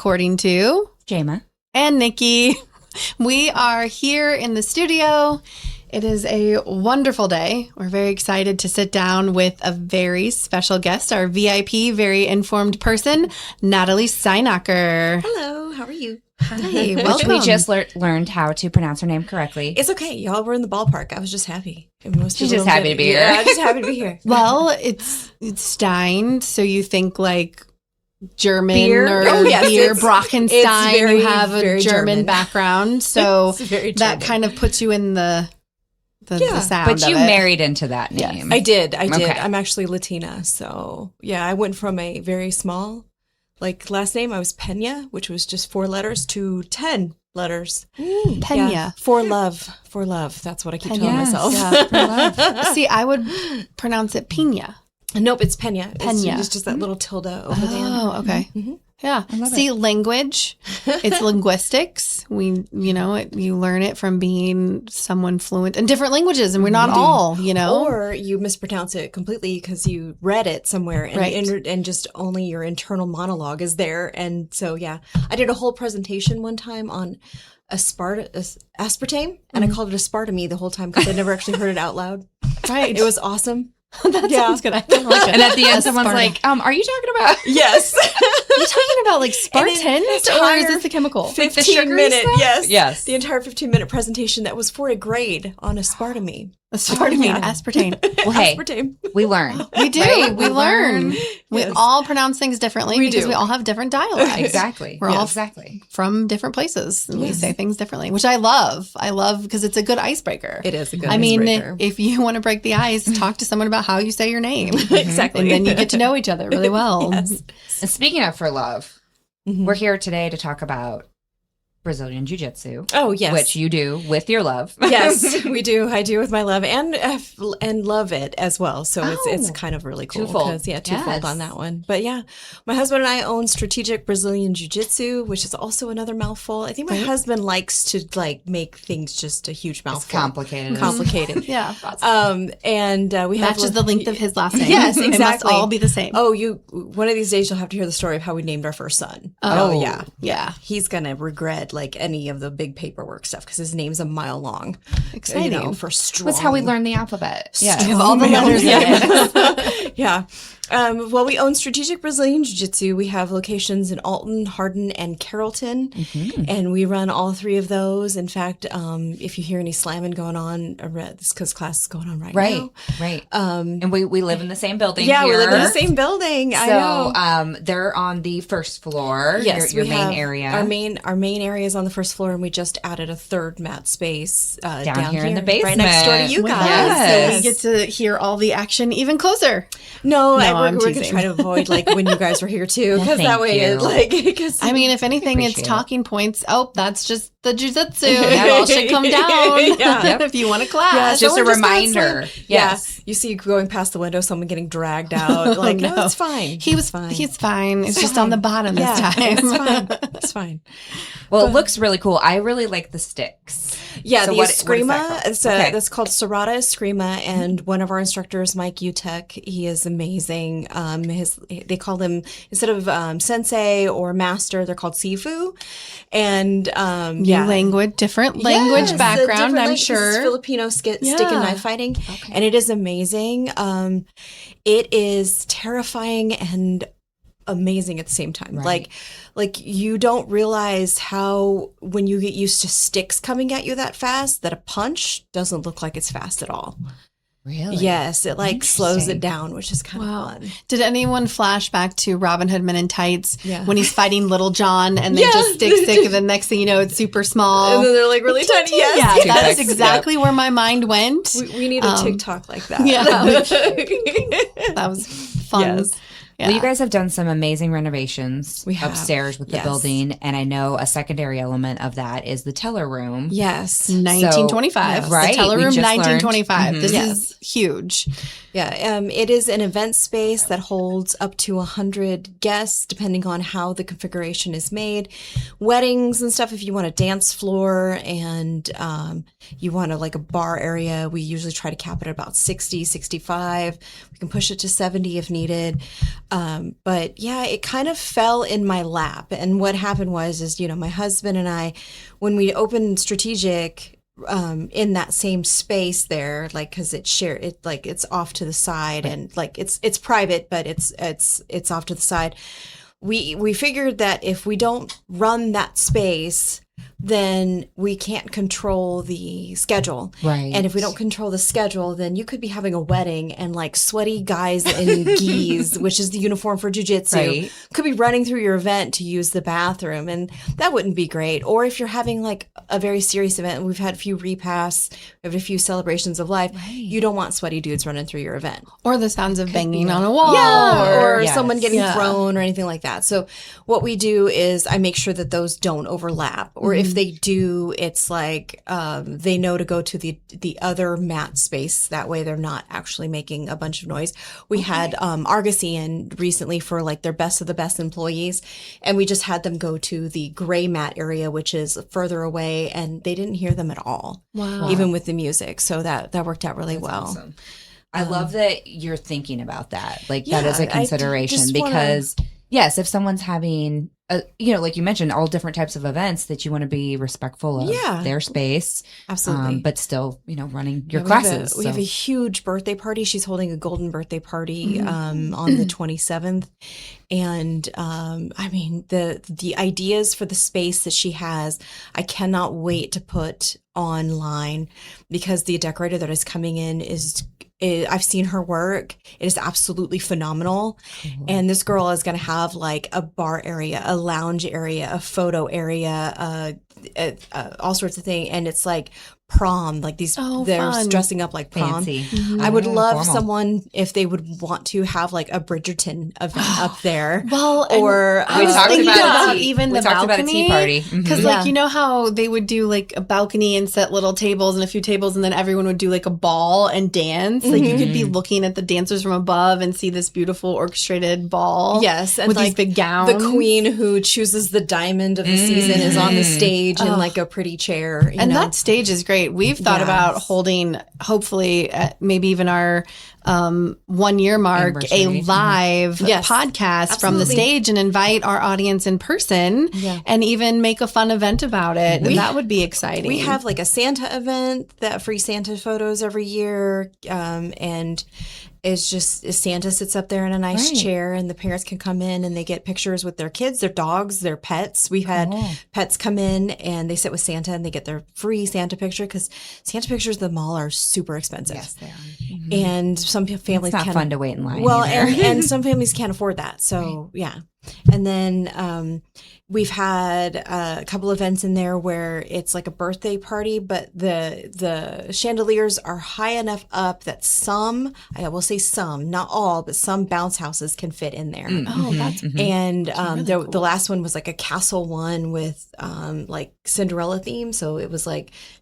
according to Jama and Nikki. We are here in the studio. It is a wonderful day. We're very excited to sit down with a very special guest, our VIP, very informed person, Natalie Steinacher. Hello, how are you? Hi, welcome. We just learned how to pronounce her name correctly. It's okay. Y'all were in the ballpark. I was just happy. She's just happy to be here. Yeah, just happy to be here. Well, it's Stein, so you think like German beer? or beer, Brockenstein. You have a German background, so that kind of puts you in the sound. But you married into that name. Yes. I did. Okay. I'm actually Latina, so yeah, I went from a very small, last name. I was Pena, which was just 4 letters, to 10 letters. Pena. Yeah. For love. That's what I keep telling myself. Yeah, for love. See, I would pronounce it Pena. Nope, it's Pena. Pena. It's just that little tilde over there. Oh, okay. Mm-hmm. Yeah. See, language, it's linguistics. You learn it from being someone fluent in different languages, and we're not all, Or you mispronounce it completely because you read it somewhere and, and just only your internal monologue is there. And so, yeah, I did a whole presentation one time on aspartame, and I called it aspartame the whole time because I never actually heard it out loud. Right. It was awesome. That sounds good. I like it. And at the end, someone's like, are you talking about? Yes. Are you talking about like Spartan? Or is this the chemical? 15-minute, Yes. The entire 15-minute presentation that was for a grade on aspartame. Aspartame. Well, hey, Aspartame. we learn. We do. Right? We learn. We all pronounce things differently because we all have different dialects. Exactly. We're all from different places, and we say things differently, which I love. I love because it's a good icebreaker. It is a good icebreaker. If you want to break the ice, talk to someone about how you say your name. Exactly. And then you get to know each other really well. Yes. And speaking of for love, we're here today to talk about Brazilian Jiu-Jitsu. Oh, yes. Which you do with your love. Yes, we do. I do with my love and love it as well. So it's kind of really cool. Twofold. Twofold on that one. But yeah, my husband and I own Strategic Brazilian Jiu-Jitsu, which is also another mouthful. I think my husband likes to make things just a huge mouthful. It's complicated. Yeah. And we have matches the length of his last name. Yes, It exactly. must all be the same. Oh, one of these days you'll have to hear the story of how we named our first son. Oh, yeah. He's gonna regret any of the big paperwork stuff because his name's a mile long. Exciting. For strong. That's how we learned the alphabet. Yeah. Have all the letters in it. Yeah. Well, we own Strategic Brazilian Jiu-Jitsu. We have locations in Alton, Hardin, and Carrollton, and we run all 3 of those. In fact, if you hear any slamming going on, it's because class is going on right now. Right. And we live in the same building. Yeah, here. we live in the same building. I know. They're on the first floor. Yes, your main area. Our main area is on the first floor, and we just added a 3rd mat space down here in the basement, right next door to you guys. Yes. So we get to hear all the action even closer. No, we're I'm going to try to avoid when you guys were here too, because that way if anything, it's talking points. Oh, that's just the jiu-jitsu. That all should come down if you want to class. Yeah, it's just a reminder. Yes. You see going past the window, someone getting dragged out. No, it's fine. He's fine. It's just on the bottom this time. It's fine. Well, it looks really cool. I really like the sticks. Yeah, the Eskrima. That's called Serrata Eskrima, and one of our instructors, Mike Utek, he is amazing. They call him, instead of sensei or master, they're called Sifu. And different language background, I'm sure. This is Filipino stick and knife fighting, and it is amazing. It is terrifying and amazing at the same time. Right. Like you don't realize how, when you get used to sticks coming at you that fast, that a punch doesn't look like it's fast at all. Really? Yes, it slows it down, which is kind of fun. Did anyone flash back to Robin Hood Men in Tights when he's fighting Little John and they just stick, and then next thing you know, it's super small. And then they're really tiny. Yes. Yeah, that's exactly where my mind went. We need a TikTok like that. Yeah. That was fun. Yes. Yeah. Well, you guys have done some amazing renovations We have. upstairs with the building, and I know a secondary element of that is the teller room. Yes. 1925. So, right? The teller room, 1925. Learned. This is huge. Yeah, it is an event space that holds up to 100 guests, depending on how the configuration is made. Weddings and stuff, if you want a dance floor and you want a bar area, we usually try to cap it at about 60, 65. We can push it to 70 if needed. But yeah, it kind of fell in my lap. And what happened was my husband and I, when we opened Strategic, in that same space there, because it's off to the side, and it's private, but it's off to the side. We figured that if we don't run that space, then we can't control the schedule. Right. And if we don't control the schedule, then you could be having a wedding and sweaty guys in gis, which is the uniform for jiu-jitsu, could be running through your event to use the bathroom. And that wouldn't be great. Or if you're having a very serious event, we've had a few repasts, we have a few celebrations of life, you don't want sweaty dudes running through your event. Or the sounds of banging on a wall. Yeah, or someone getting thrown or anything like that. So what we do is I make sure that those don't overlap. Or if they do, it's they know to go to the other mat space. That way they're not actually making a bunch of noise. We had Argosy in recently for their best of the best employees, and we just had them go to the gray mat area, which is further away, and they didn't hear them at all. Wow. Even with the music. So that worked out really well. Awesome. I love that you're thinking about that. That is a consideration because yes, if someone's having like you mentioned, all different types of events, that you want to be respectful of their space. Absolutely. But still, running your classes. We have a huge birthday party. She's holding a golden birthday party on the 27th. And the ideas for the space that she has, I cannot wait to put online, because the decorator that is coming in I've seen her work. It is absolutely phenomenal. Mm-hmm. And this girl is going to have a bar area, a lounge area, a photo area, all sorts of things. And it's prom, they're fun. dressing up like prom. Fancy. Mm-hmm. I would love someone, if they would want to have a Bridgerton event up there. Well, or I was thinking about even the balcony. We talked about a tea party. Because you know how they would do a balcony and set little tables and a few tables, and then everyone would do a ball and dance. You could be looking at the dancers from above and see this beautiful orchestrated ball. Yes. And with these big gowns. The queen who chooses the diamond of the season is on the stage in a pretty chair. And that stage is great. We've thought about holding, hopefully, maybe even our 1 year mark, a live podcast from the stage, and invite our audience in person and even make a fun event about it. And that would be exciting. We have a Santa event, that free Santa photos every year. And it's just Santa sits up there in a nice chair, and the parents can come in and they get pictures with their kids, their dogs, their pets. We've had pets come in and they sit with Santa and they get their free Santa picture, because Santa pictures at the mall are super expensive. Yes, they are. Mm-hmm. And some families it's not fun to wait in line. Well, and some families can't afford that. So yeah. And then we've had a couple events in there where it's a birthday party, but the chandeliers are high enough up that I will say some, not all, but some bounce houses can fit in there. Mm-hmm. Oh, that's and really cool. The last one was a castle one with Cinderella theme, so it was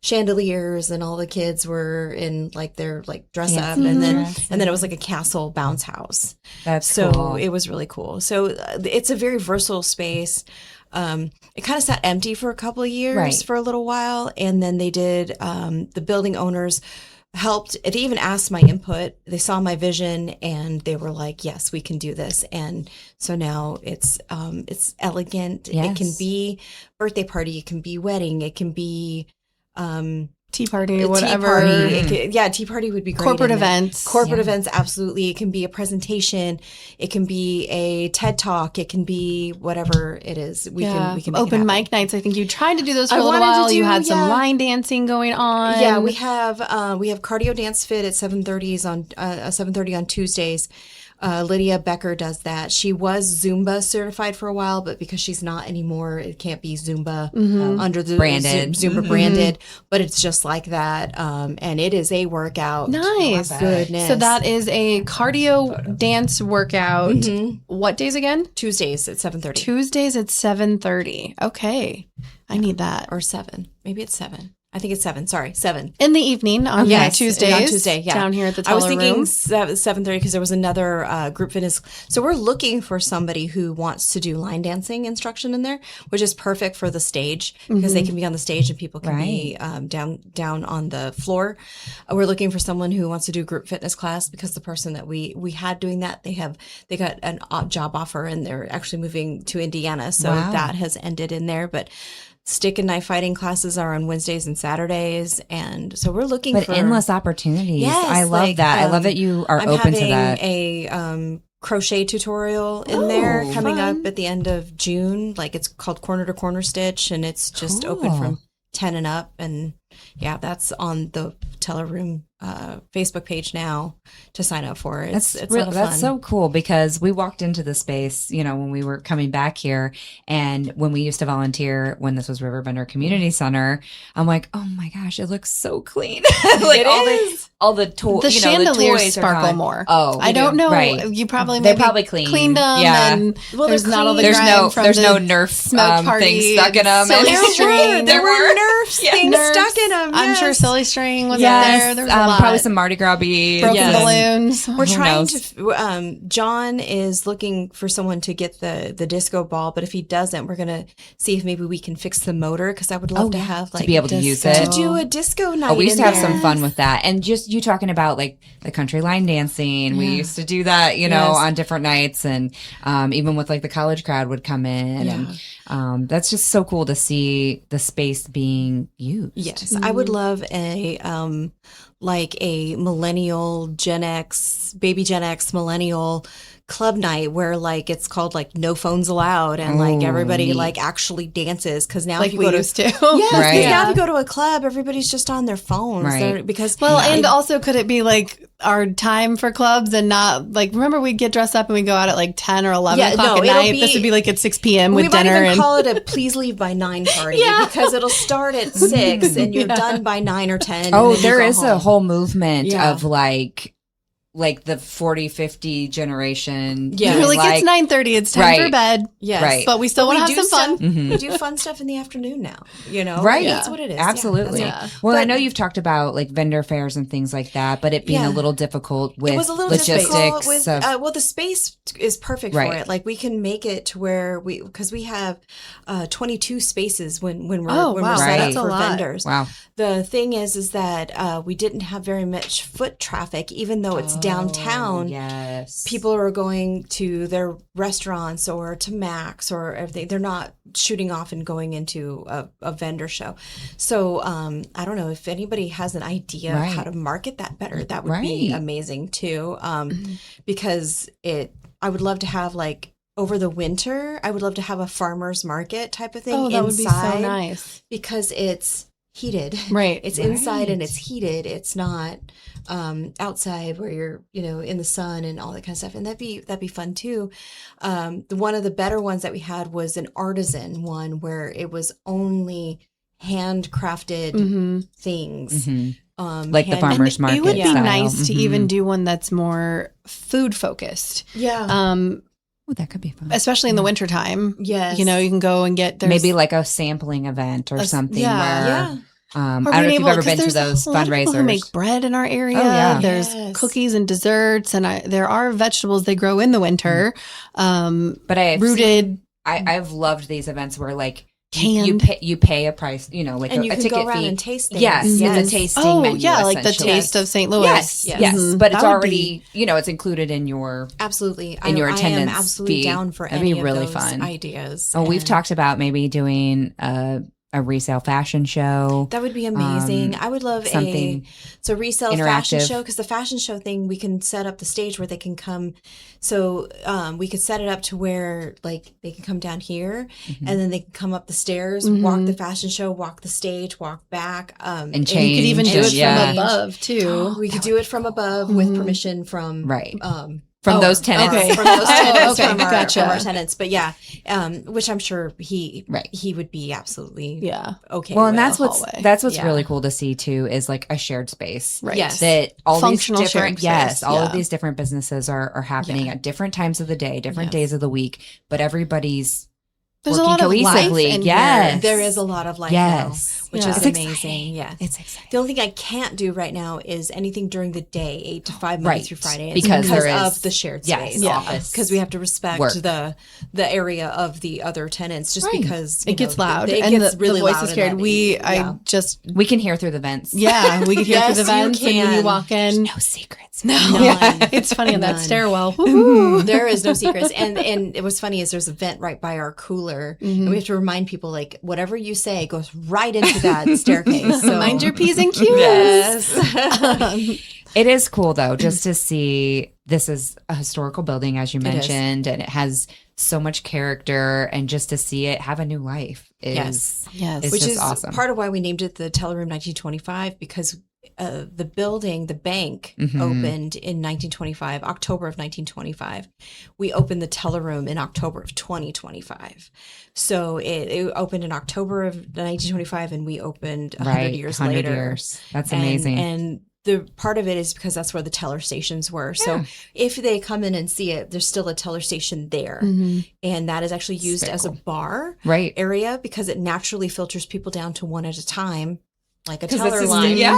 chandeliers, and all the kids were in their dress up, and then it was a castle bounce house. That's cool. So it was really cool. So it's a very versatile space. It kind of sat empty for a couple of years, for a little while, and then they did. The building owners helped. They even asked my input. They saw my vision, and they were like, "Yes, we can do this." And so now it's elegant. Yes. It can be birthday party. It can be wedding. It can be tea party or whatever. Tea party would be great. Corporate events. Corporate events, absolutely. It can be a presentation. It can be a TED Talk. It can be whatever it is. We can make open mic nights. I think you tried to do those for a little while. You had some line dancing going on. Yeah, we have cardio dance fit at 7:30 on Tuesdays. Lydia Becker does that. She was Zumba certified for a while, but because she's not anymore, it can't be Zumba under the branded. Zumba branded. But it's just like that, and it is a workout. Nice, goodness. So that is a cardio dance workout. What days again? Tuesdays at 7:30. Tuesdays at 7:30. Okay, I need that. Or 7. Maybe it's 7. I think it's 7. Sorry, 7 in the evening on Tuesdays. On Tuesday, yeah. Down here at the I was Teller thinking Room. 7:30 because there was another group fitness. So we're looking for somebody who wants to do line dancing instruction in there, which is perfect for the stage because they can be on the stage and people can be down on the floor. We're looking for someone who wants to do group fitness class because the person that we had doing that, they got an job offer and they're actually moving to Indiana, so that has ended in there, but. Stick and knife fighting classes are on Wednesdays and Saturdays, and so we're looking for endless opportunities. Yes, I love that. I love that you are open to that. I'm having a crochet tutorial in there coming up at the end of June. Like it's called Corner to Corner Stitch, and it's just open from 10 and up. And that's on the Teller Room Facebook page now to sign up for. It's a lot of fun. That's so cool because we walked into the space, when we were coming back here and when we used to volunteer when this was RiverBender Community Center, I'm like, oh my gosh, it looks so clean. Like all the toys. The chandeliers sparkle more. Oh, I don't know. Right. You probably cleaned them. Yeah. And there's not all the grime from there's no the Nerf smoke party things stuck in them. Silly string. There were Nerf things stuck in them. I'm sure silly string was up there. There was a lot. Probably some Mardi Gras beads. Broken balloons. We're trying to. John is looking for someone to get the disco ball, but if he doesn't, we're gonna see if maybe we can fix the motor because I would love to have to be able to use it to do a disco night. We used to have some fun with that, and just you talking about like the country line dancing. We used to do that, on different nights, and even with like the college crowd would come in, and that's just so cool to see the space being used. Yes, I would love like a millennial baby Gen X millennial club night where like it's called like no phones allowed and like everybody like actually dances because now like if you we go to used to now if you go to a club everybody's just on their phones because and also could it be like our time for clubs and not like remember we'd get dressed up and we'd go out at like 10 or 11 o'clock at night. This would be like at 6 p.m. with dinner. We might even call it a please leave by 9 party because it'll start at 6 and you're done by 9 or 10. Oh, there is a whole movement of like the 40, 50 generation. Yeah. You're like, it's 9:30. It's time for bed. Yes. Right. But we still want to have some fun. We do fun stuff in the afternoon now, Right. That's what it is. Absolutely. Well, I know you've talked about like vendor fairs and things like that, but it being a little difficult with logistics. The space is perfect for it. Like we can make it to where because we have 22 spaces when we're set up for vendors. Wow. The thing is that we didn't have very much foot traffic, even though it's downtown. Yes. People are going to their restaurants or to Mac's or everything. They're not shooting off and going into a vendor show. So I don't know if anybody has an idea of how to market that better. That would be amazing too. Because I would love to have like over the winter, I would love to have a farmer's market type of thing inside. That would be so nice. Because it's heated. Right. It's inside and it's heated. It's not outside where you're, in the sun and all that kind of stuff. And that'd be fun too. One of the better ones that we had was an artisan one where it was only handcrafted things. Like the farmer's market. It would be nice to even do one that's more food focused. Yeah. That could be fun. Especially in the wintertime. Yes. You can go and get maybe like a sampling event or something where I don't know if you've ever been to those fundraisers. Who make bread in our area. Oh, yeah. There's cookies and desserts, and there are vegetables they grow in the winter. But I've loved these events where like you pay a price, like and you a can ticket go around fee. and taste things. Yes, it's a tasting menu. Like the taste of St. Louis. Yes. But it's already, it's included in your absolutely in your attendance. I am absolutely fee. down for That'd any be really of those fun. ideas. Oh, we've talked about maybe doing a resale fashion show. That would be amazing. I would love something a resale fashion show because the fashion show thing we can set up the stage where they can come. So we could set it up to where like they can come down here and then they can come up the stairs, walk the fashion show, walk the stage, walk back, and change. And you could even do it from above too. We could do it from above with permission from from those tenants. Okay. From those tenants, from gotcha. our tenants. But which I'm sure he would be absolutely okay. Well, and that's what's really cool to see too is like a shared space. Right. Yes. That all functional these different all of yeah. these different businesses are happening at different times of the day, different days of the week, but everyboh's there's working a lot of cohesively. life in yes. There is a lot of life yes. now. which is amazing. Exciting. Yeah. It's exciting. The only thing I can't do right now is anything during the day, 8 to 5, Monday through Friday. It's because of the shared space. Office. Because we have to respect the area of the other tenants just because it gets loud. It and gets really the voice loud. is scared. We can hear through the vents. Yeah, we can hear through the vents. And when you walk in. No secrets. No. It's funny in that stairwell. There is no secrets. And what's funny is there's a vent right by our cooler. And we have to remind people, like, whatever you say goes right into that staircase. So mind your P's and Q's. Yes. It is cool, though, just to see this is a historical building, as you mentioned, and it has so much character, and just to see it have a new life is which is awesome. Part of why we named it the Teller Room 1925, because the building, the bank, opened in 1925, October of 1925. We opened the Teller Room in October of 2025. So it opened in October of 1925, and we opened 100 years later. That's amazing. And the part of it is because that's where the teller stations were. So if they come in and see it, there's still a teller station there. And that is actually used as a bar area because it naturally filters people down to one at a time. Like a teller line. So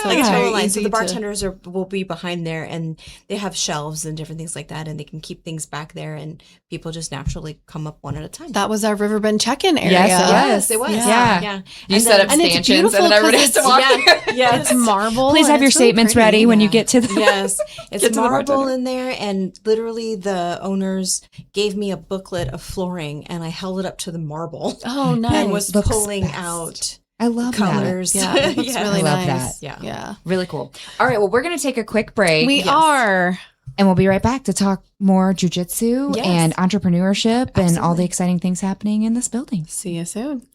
like a teller line. So the bartenders will be behind there, and they have shelves and different things like that, and they can keep things back there, and people just naturally come up one at a time. That was our RiverBend check-in area. Yes, it was. Yeah. You set up stanchions, and then everybody has to walk in. It's marble. Please have your statements ready when you get to the Yes, it's marble in there, and literally the owners gave me a booklet of flooring, and I held it up to the marble. Oh, nice. And was pulling out I love colors. That. Yeah, it looks really love nice. That. Yeah. Really cool. All right, well, we're going to take a quick break. We are. And we'll be right back to talk more jiu-jitsu and entrepreneurship and all the exciting things happening in this building. See you soon.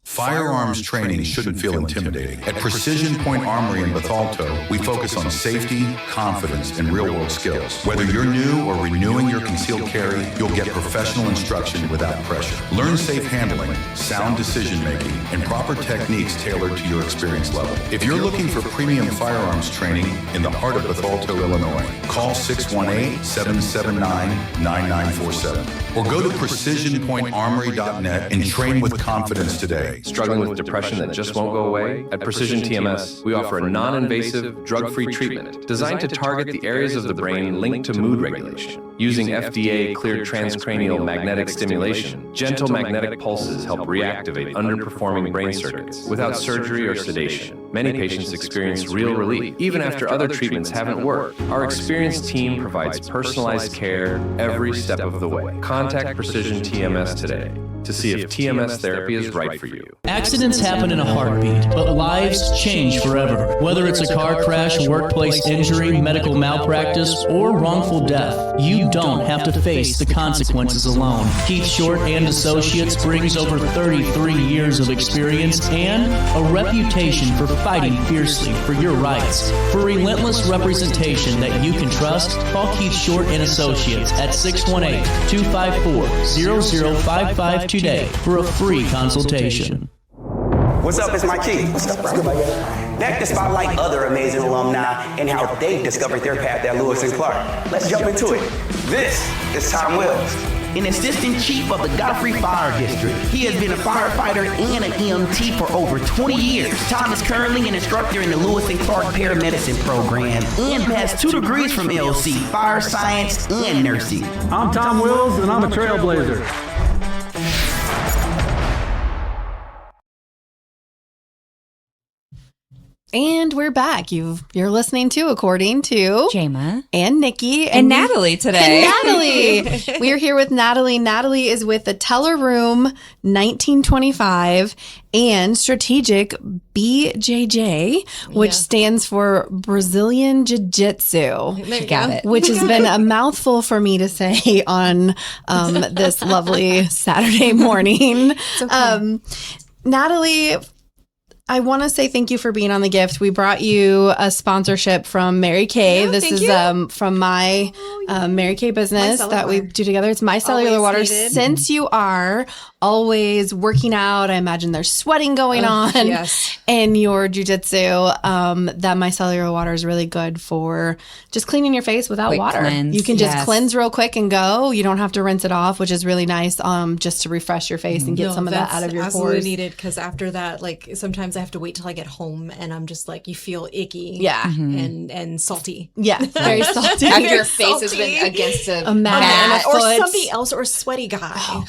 Firearms training shouldn't feel intimidating. At Precision Point Armory in Bethalto, we focus on safety, confidence, and real-world skills. Whether you're new or renewing your concealed carry, you'll get professional instruction without pressure. Learn safe handling, sound decision-making, and proper techniques tailored to your experience level. If you're looking for premium firearms training in the heart of Bethalto, Illinois, call 618-779-9947 or go to precisionpointarmory.net and train with confidence today. Struggling with depression that just won't go away? At Precision TMS, we offer a non-invasive, drug-free treatment designed to target the areas of the brain linked to mood regulation. Using FDA-cleared transcranial magnetic stimulation, gentle magnetic pulses help reactivate underperforming brain circuits without surgery or sedation. Many patients experience real relief, even after other treatments haven't worked. Our experienced team provides personalized care every step of the way. Contact Precision TMS today to see if TMS therapy is right for you. Accidents happen in a heartbeat, but lives change forever. Whether it's a car crash, workplace injury, medical malpractice, or wrongful death, you don't have to face the consequences alone. Keith Short and Associates brings over 33 years of experience and a reputation for fighting fiercely for your rights. For relentless representation that you can trust, call Keith Short and Associates at 618-254-0055 today for a free consultation. What's up, it's Mike Key. What's up, bro? Back to spotlight other amazing alumni and how they discovered their path at Lewis and Clark. Let's jump into it. This is Tom Wills, an assistant chief of the Godfrey Fire District. He has been a firefighter and an EMT for over 20 years. Tom is currently an instructor in the Lewis and Clark Paramedicine program and has 2 degrees from LC, fire science and nursing. I'm Tom Wills, and I'm a trailblazer. And we're back. You're listening to According to Jama and Nikki and Natalie today. Natalie. We are here with Natalie. Natalie is with the Teller Room 1925 and Strategic BJJ, which stands for Brazilian Jiu-Jitsu. Got it. Which has been a mouthful for me to say on this lovely Saturday morning. Okay. Natalie, I want to say thank you for being on the gift. We brought you a sponsorship from Mary Kay. This is from my Mary Kay business that we do together. It's My Cellular Water. Since you are always working out, I imagine there's sweating going on in your jiu-jitsu, that My Cellular Water is really good for just cleaning your face without water. Cleanse. You can just cleanse real quick and go. You don't have to rinse it off, which is really nice just to refresh your face and get some of that out of your pores. That's absolutely needed, because after that, like, sometimes I have to wait till I get home and I'm just like, you feel icky and salty. Yeah, very salty. After your face has been against a mat or somebody else, or a sweaty guy.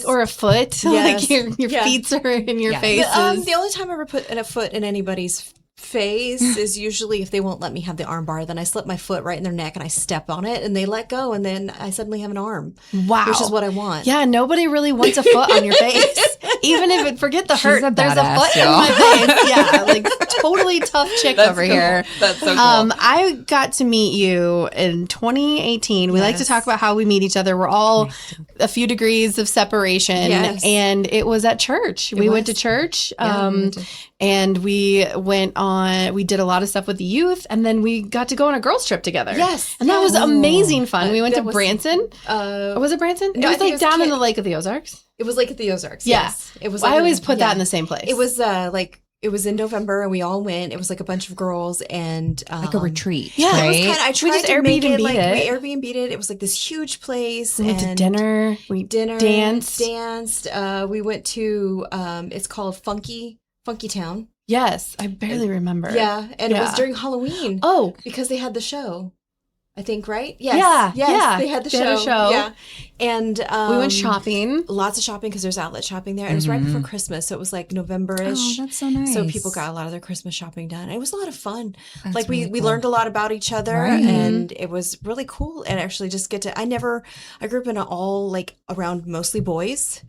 Or a foot. Like your feet are in your face. The only time I ever put a foot in anybody's face is usually if they won't let me have the arm bar. Then I slip my foot right in their neck and I step on it and they let go, and then I suddenly have an arm. Wow. Which is what I want. Yeah, nobody really wants a foot on your face. Even if it, forget the hurt, there's a foot in my face. Yeah, like totally tough chick over here. That's so cool. I got to meet you in 2018. We like to talk about how we meet each other. We're all a few degrees of separation. And it was at church. We went to church. And we did a lot of stuff with the youth, and then we got to go on a girls trip together. And that was amazing fun. We went to Branson. Was it Branson? No, it was like down in the Lake of the Ozarks. It was Lake of the Ozarks. Yeah. Yes. It was. I always put that in the same place. It was it was in November, and we all went. It was like a bunch of girls and like a retreat. Yeah, right? it was kind of. I tried just to make it like it. we Airbnb'd it. It was like this huge place. We went to dinner. We danced. We went to. It's called Funky Town. Yes, I barely remember. Yeah, and it was during Halloween. Oh, because they had the show. I think, right? Yes. Yeah. They had the show. Yeah. And we went shopping. Lots of shopping, because there's outlet shopping there. And it was right before Christmas. So it was like November-ish. Oh, that's so nice. So people got a lot of their Christmas shopping done. It was a lot of fun. That's like we learned a lot about each other, and it was really cool. And actually just I grew up in all like around mostly boys,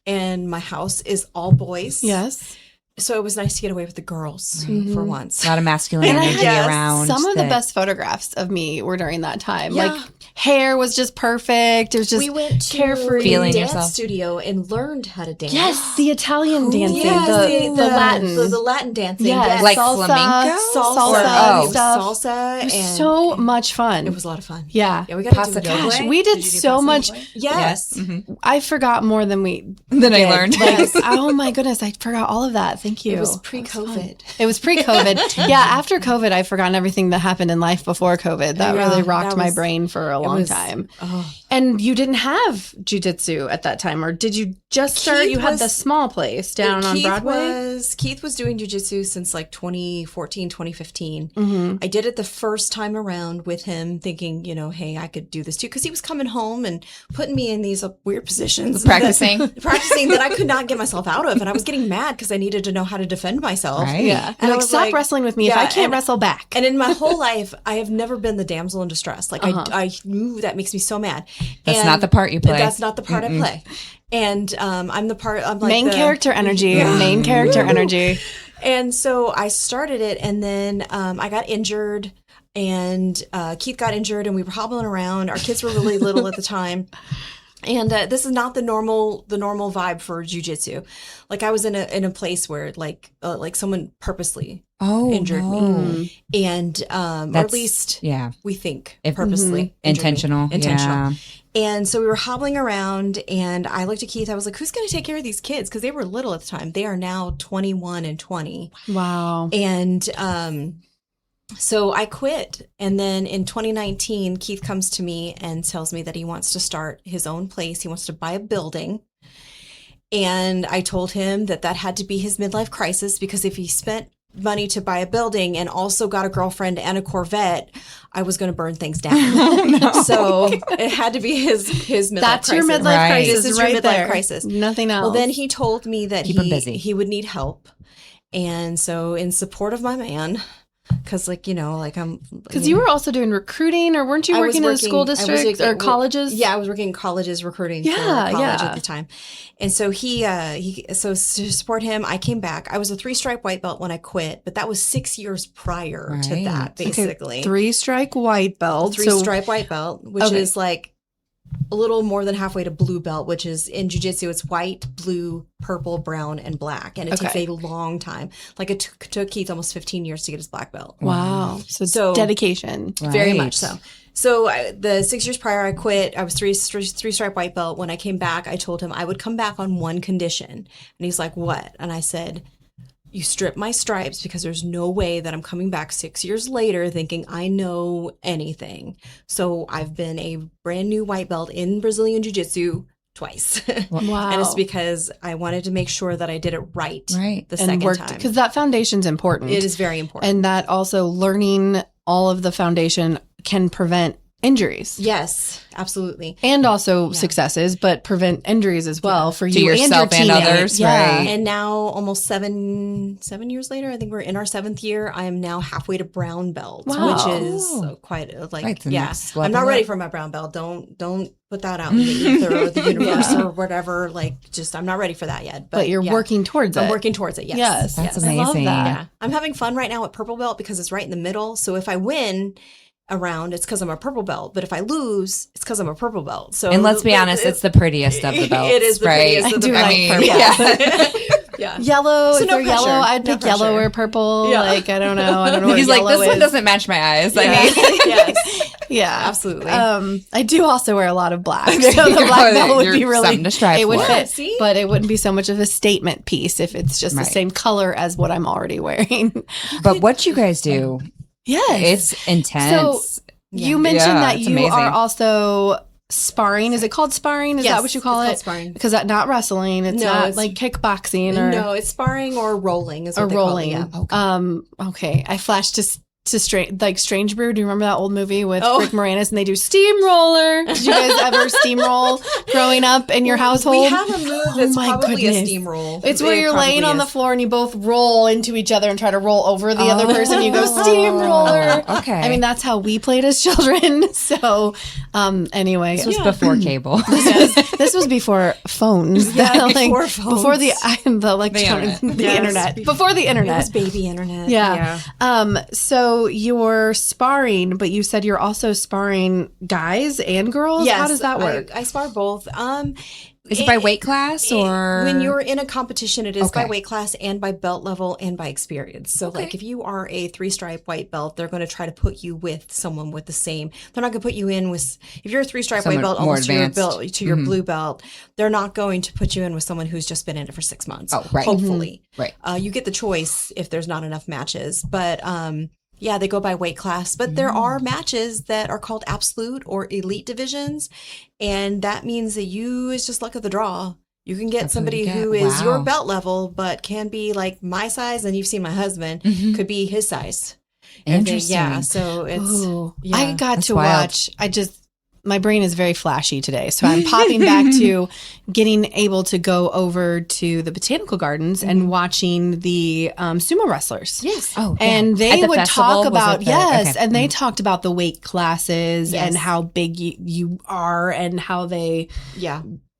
and my house is all boys. Yes. So it was nice to get away with the girls for once. A lot of masculine energy around. Some of the best photographs of me were during that time. Yeah. Like hair was just perfect. It was just we went to carefree. Feeling dance yourself. Studio and learned how to dance. Yes, the Italian dancing, the Latin, the Latin dancing. Yes, like salsa, flamenco, salsa. It was so much fun. It was a lot of fun. Yeah, we got to do Gosh, we did so much. Yes, I forgot more than I learned. Like, oh my goodness, I forgot all of that. Thank you. It was pre-COVID. It was pre-COVID. Yeah, after COVID, I've forgotten everything that happened in life before COVID. That really rocked my brain for a long time. Oh. And you didn't have jiu-jitsu at that time, or did you just start? You had the small place down on Broadway? Keith was doing jiu-jitsu since like 2014, 2015. I did it the first time around with him, thinking, hey, I could do this too. Because he was coming home and putting me in these weird positions. Practicing that I could not get myself out of. And I was getting mad because I needed to know how to defend myself. Right. Yeah. And like, stop wrestling with me if I can't wrestle back. And in my whole life, I have never been the damsel in distress. Like, I knew that makes me so mad. That's not the part you play. That's not the part I play. And I'm the part. I'm like main character energy. Yeah. Main character energy. And so I started it, and then I got injured, and Keith got injured, and we were hobbling around. Our kids were really little at the time. And this is not the normal vibe for jiu-jitsu. Like I was in a place where like someone purposely injured me, and or at least we think purposely intentional. Yeah. And so we were hobbling around, and I looked at Keith. I was like, "Who's going to take care of these kids?" Because they were little at the time. They are now 21 and 20. Wow. And so I quit. And then in 2019, Keith comes to me and tells me that he wants to start his own place. He wants to buy a building. And I told him that had to be his midlife crisis, because if he spent money to buy a building and also got a girlfriend and a Corvette, I was going to burn things down. So it had to be his midlife crisis. That's your midlife crisis. This is your midlife crisis. Nothing else. Well, then he told me that he would need help. And so in support of my man, because because you were also doing recruiting, or weren't you working in a school district or colleges? Yeah, I was working in colleges recruiting for college at the time. And so so to support him, I came back. I was a 3-stripe white belt when I quit, but that was 6 years prior to that, basically. Okay. 3-stripe white belt. 3-stripe white belt, which is like a little more than halfway to blue belt, which is in jiu-jitsu, it's white, blue, purple, brown, and black. And it takes a long time. Like it took Keith almost 15 years to get his black belt. Wow. So dedication. Very much so. So the 6 years prior, I quit. I was three stripe white belt. When I came back, I told him I would come back on one condition. And he's like, what? And I said, you strip my stripes, because there's no way that I'm coming back 6 years later thinking I know anything. So I've been a brand new white belt in Brazilian Jiu-Jitsu twice. Wow. And it's because I wanted to make sure that I did it right the second time. Because that foundation's important. It is very important. And that also learning all of the foundation can prevent injuries. Yes, absolutely. And also successes, but prevent injuries as well for to you yourself and others. Right. And now almost seven years later, I think we're in our 7th year, I am now halfway to brown belt, which is quite I'm not ready for my brown belt. Don't put that out in the ether or the universe or whatever. I'm not ready for that yet. But you're working towards it. I'm working towards it. Yes. That's amazing. I love that. Yeah. I'm having fun right now at purple belt because it's right in the middle. So if I win a round, it's because I'm a purple belt. But if I lose, it's because I'm a purple belt. So, and let's be honest, it's the prettiest of the belts. It is the prettiest of the belts. Yeah. Yellow. So is there yellow? I'd pick yellow or purple. Yeah. I don't know. I don't know. He's like, this one doesn't match my eyes. I mean, yes. Yeah, absolutely. I do also wear a lot of black, so the black belt would be really something to strive it would for. fit, but it wouldn't be so much of a statement piece if it's just the same color as what I'm already wearing. But what you guys do, it's intense. So you mentioned that you are also sparring. Is it called sparring? Is that what you call it? Sparring. Because that's not wrestling. It's not like kickboxing or no. It's sparring or rolling. Is what they call it. Yeah. Okay. I flashed to Strange Brew. Do you remember that old movie with Rick Moranis and they do steamroller? Did you guys ever steamroll growing up in your household? We have a move that's probably a steamroll. It's where you're laying on the floor and you both roll into each other and try to roll over the other person. You go steamroller. Okay. I mean, that's how we played as children. So anyway. This was before cable. This was before phones. Before phones. Before the electronic, the internet. Before the internet. It was baby internet. Yeah. So you're sparring, but you said you're also sparring guys and girls? Yes. How does that work? I spar both. Is it by weight class or? When you're in a competition, it is by weight class and by belt level and by experience. So like if you are a 3-stripe white belt, they're going to try to put you with someone with the same. They're not going to put you in with, if you're a 3-stripe white belt, almost to your blue belt, they're not going to put you in with someone who's just been in it for 6 months. Oh, right. Hopefully. Right. You get the choice if there's not enough matches. But yeah, they go by weight class, but there are matches that are called absolute or elite divisions. And that means that it's just luck of the draw. You can get somebody who is your belt level, but can be like my size. And you've seen my husband could be his size. Interesting. So it's, I got to watch, my brain is very flashy today. So I'm popping back to getting able to go over to the botanical gardens and watching the sumo wrestlers. Yes. Oh, and they would talk about, and they talked about the weight classes and how big you are and how they,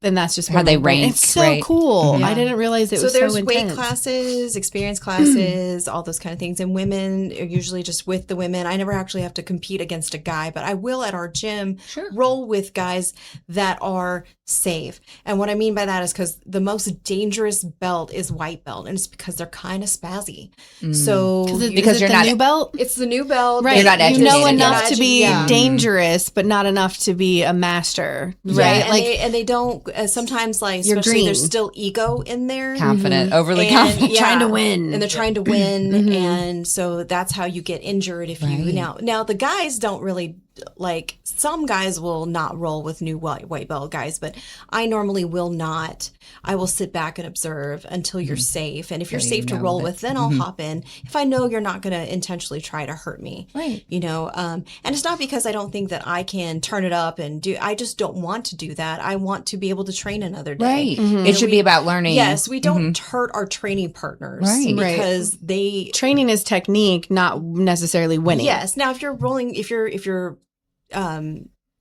and that's just how they rank. It's so cool. Yeah. I didn't realize it was so intense. So there's weight classes, experience classes, all those kind of things. And women are usually just with the women. I never actually have to compete against a guy, but I will at our gym roll with guys that are safe. And what I mean by that is because the most dangerous belt is white belt, and it's because they're kind of spazzy. So because you're not new belt, it's the new belt, right? You're not educated. You know enough to be dangerous, but not enough to be a master, right? And they don't. Sometimes, like, especially there's still ego in there. Confident, overly confident. Trying to win. And they're trying to win. And so that's how you get injured if you... Now, the guys don't really... Like, some guys will not roll with new white belt guys, but I normally will not. I will sit back and observe until you're safe. And if you're safe to roll with, then I'll hop in. If I know you're not going to intentionally try to hurt me. Right. You know, and it's not because I don't think that I can turn it up and do, I just don't want to do that. I want to be able to train another day. Right. It should be about learning. Yes, we don't hurt our training partners. Right. Because they... Training is technique, not necessarily winning. Yes. Now, if you're rolling, if you're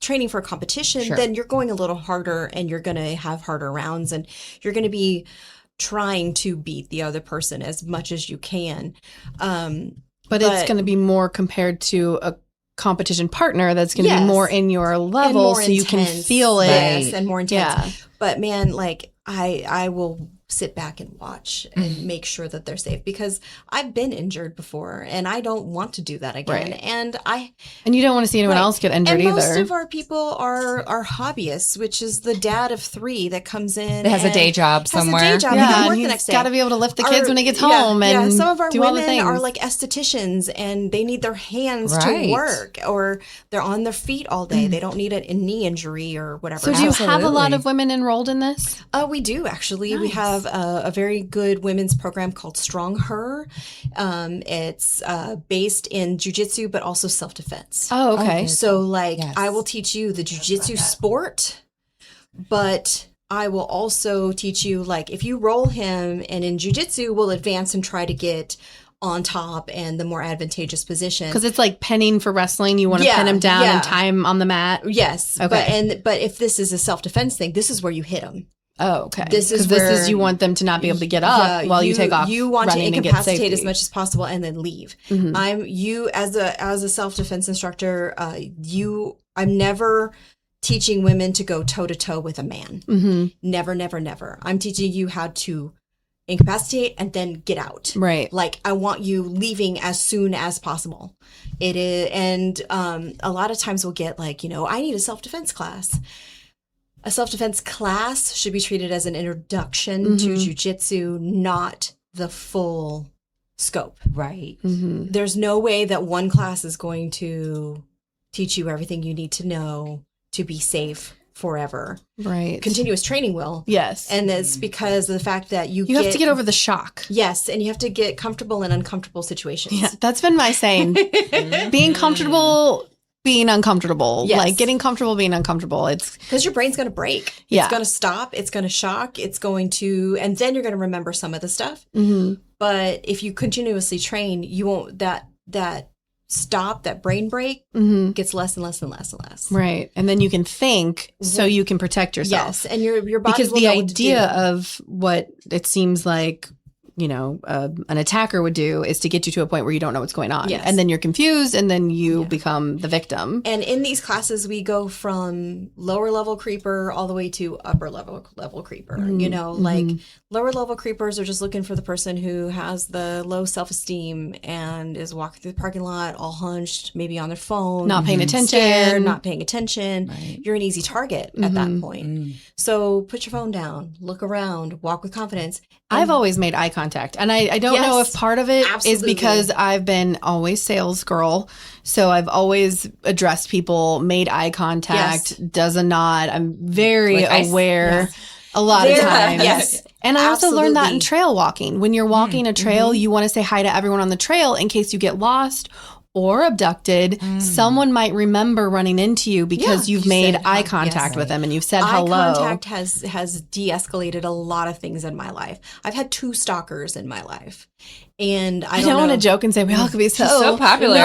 training for a competition, then you're going a little harder and you're going to have harder rounds and you're going to be trying to beat the other person as much as you can. But it's going to be more compared to a competition partner that's going to be more in your level, so you can feel it. Yes, and more intense. Yeah. But man, like I will sit back and watch and make sure that they're safe, because I've been injured before and I don't want to do that again. Right. And you don't want to see anyone else get injured either. Most of our people are hobbyists, which is the dad of 3 that comes in. That has a day job somewhere. Has a day job. Yeah, work the next day. Got to be able to lift the kids when he gets home. And some of our do all the women things. are like estheticians and they need their hands to work, or they're on their feet all day. They don't need a knee injury or whatever. So do you have a lot of women enrolled in this? We do, actually. Nice. We have a very good women's program called Strong Her. It's based in jiu-jitsu, but also self-defense. Oh, okay. So I will teach you the jiu-jitsu sport, but I will also teach you, like, if you roll him, and in jiu-jitsu, we'll advance and try to get on top and the more advantageous position. Because it's like penning for wrestling. You want to pin him down and tie him on the mat. Yes. Okay. But if this is a self-defense thing, this is where you hit him. Oh, okay. This is you want them to not be able to get up while you take off. You want to incapacitate as much as possible and then leave. Mm-hmm. As a self-defense instructor, I'm never teaching women to go toe to toe with a man. Mm-hmm. Never, never, never. I'm teaching you how to incapacitate and then get out. Right. Like, I want you leaving as soon as possible. It is, and a lot of times we'll get like, I need a self-defense class. A self-defense class should be treated as an introduction to jiu-jitsu, not the full scope. Right. Mm-hmm. There's no way that one class is going to teach you everything you need to know to be safe forever. Right. Continuous training will. Yes. And it's because of the fact that you have to get over the shock. Yes. And you have to get comfortable in uncomfortable situations. Yeah, that's been my saying. Being comfortable, being uncomfortable. Yes. Like getting comfortable, being uncomfortable. It's because your brain's going to break. Yeah. It's going to stop. It's going to shock. It's going to, and then you're going to remember some of the stuff. Mm-hmm. But if you continuously train, you won't, that stop, that brain break gets less and less and less and less. Right. And then you can think so you can protect yourself. Yes. And your body because will the know what to idea do. of what it seems like, an attacker would do is to get you to a point where you don't know what's going on. Yes. And then you're confused and then you become the victim. And in these classes, we go from lower level creeper all the way to upper level creeper. Like lower level creepers are just looking for the person who has the low self-esteem and is walking through the parking lot all hunched, maybe on their phone. Not paying attention. Scared, not paying attention. Right. You're an easy target at that point. So put your phone down, look around, walk with confidence. I've always made eye contact. And I don't know if part of it is because I've been always sales girl. So I've always addressed people, made eye contact, does a nod. I'm very aware a lot of times. Yes. And I also learned that in trail walking. When you're walking a trail, you want to say hi to everyone on the trail in case you get lost or abducted. Someone might remember running into you because you've made eye contact with them and you've said hello. Eye contact has de-escalated a lot of things in my life. I've had 2 stalkers in my life. And I don't want to joke and say we all could be so popular.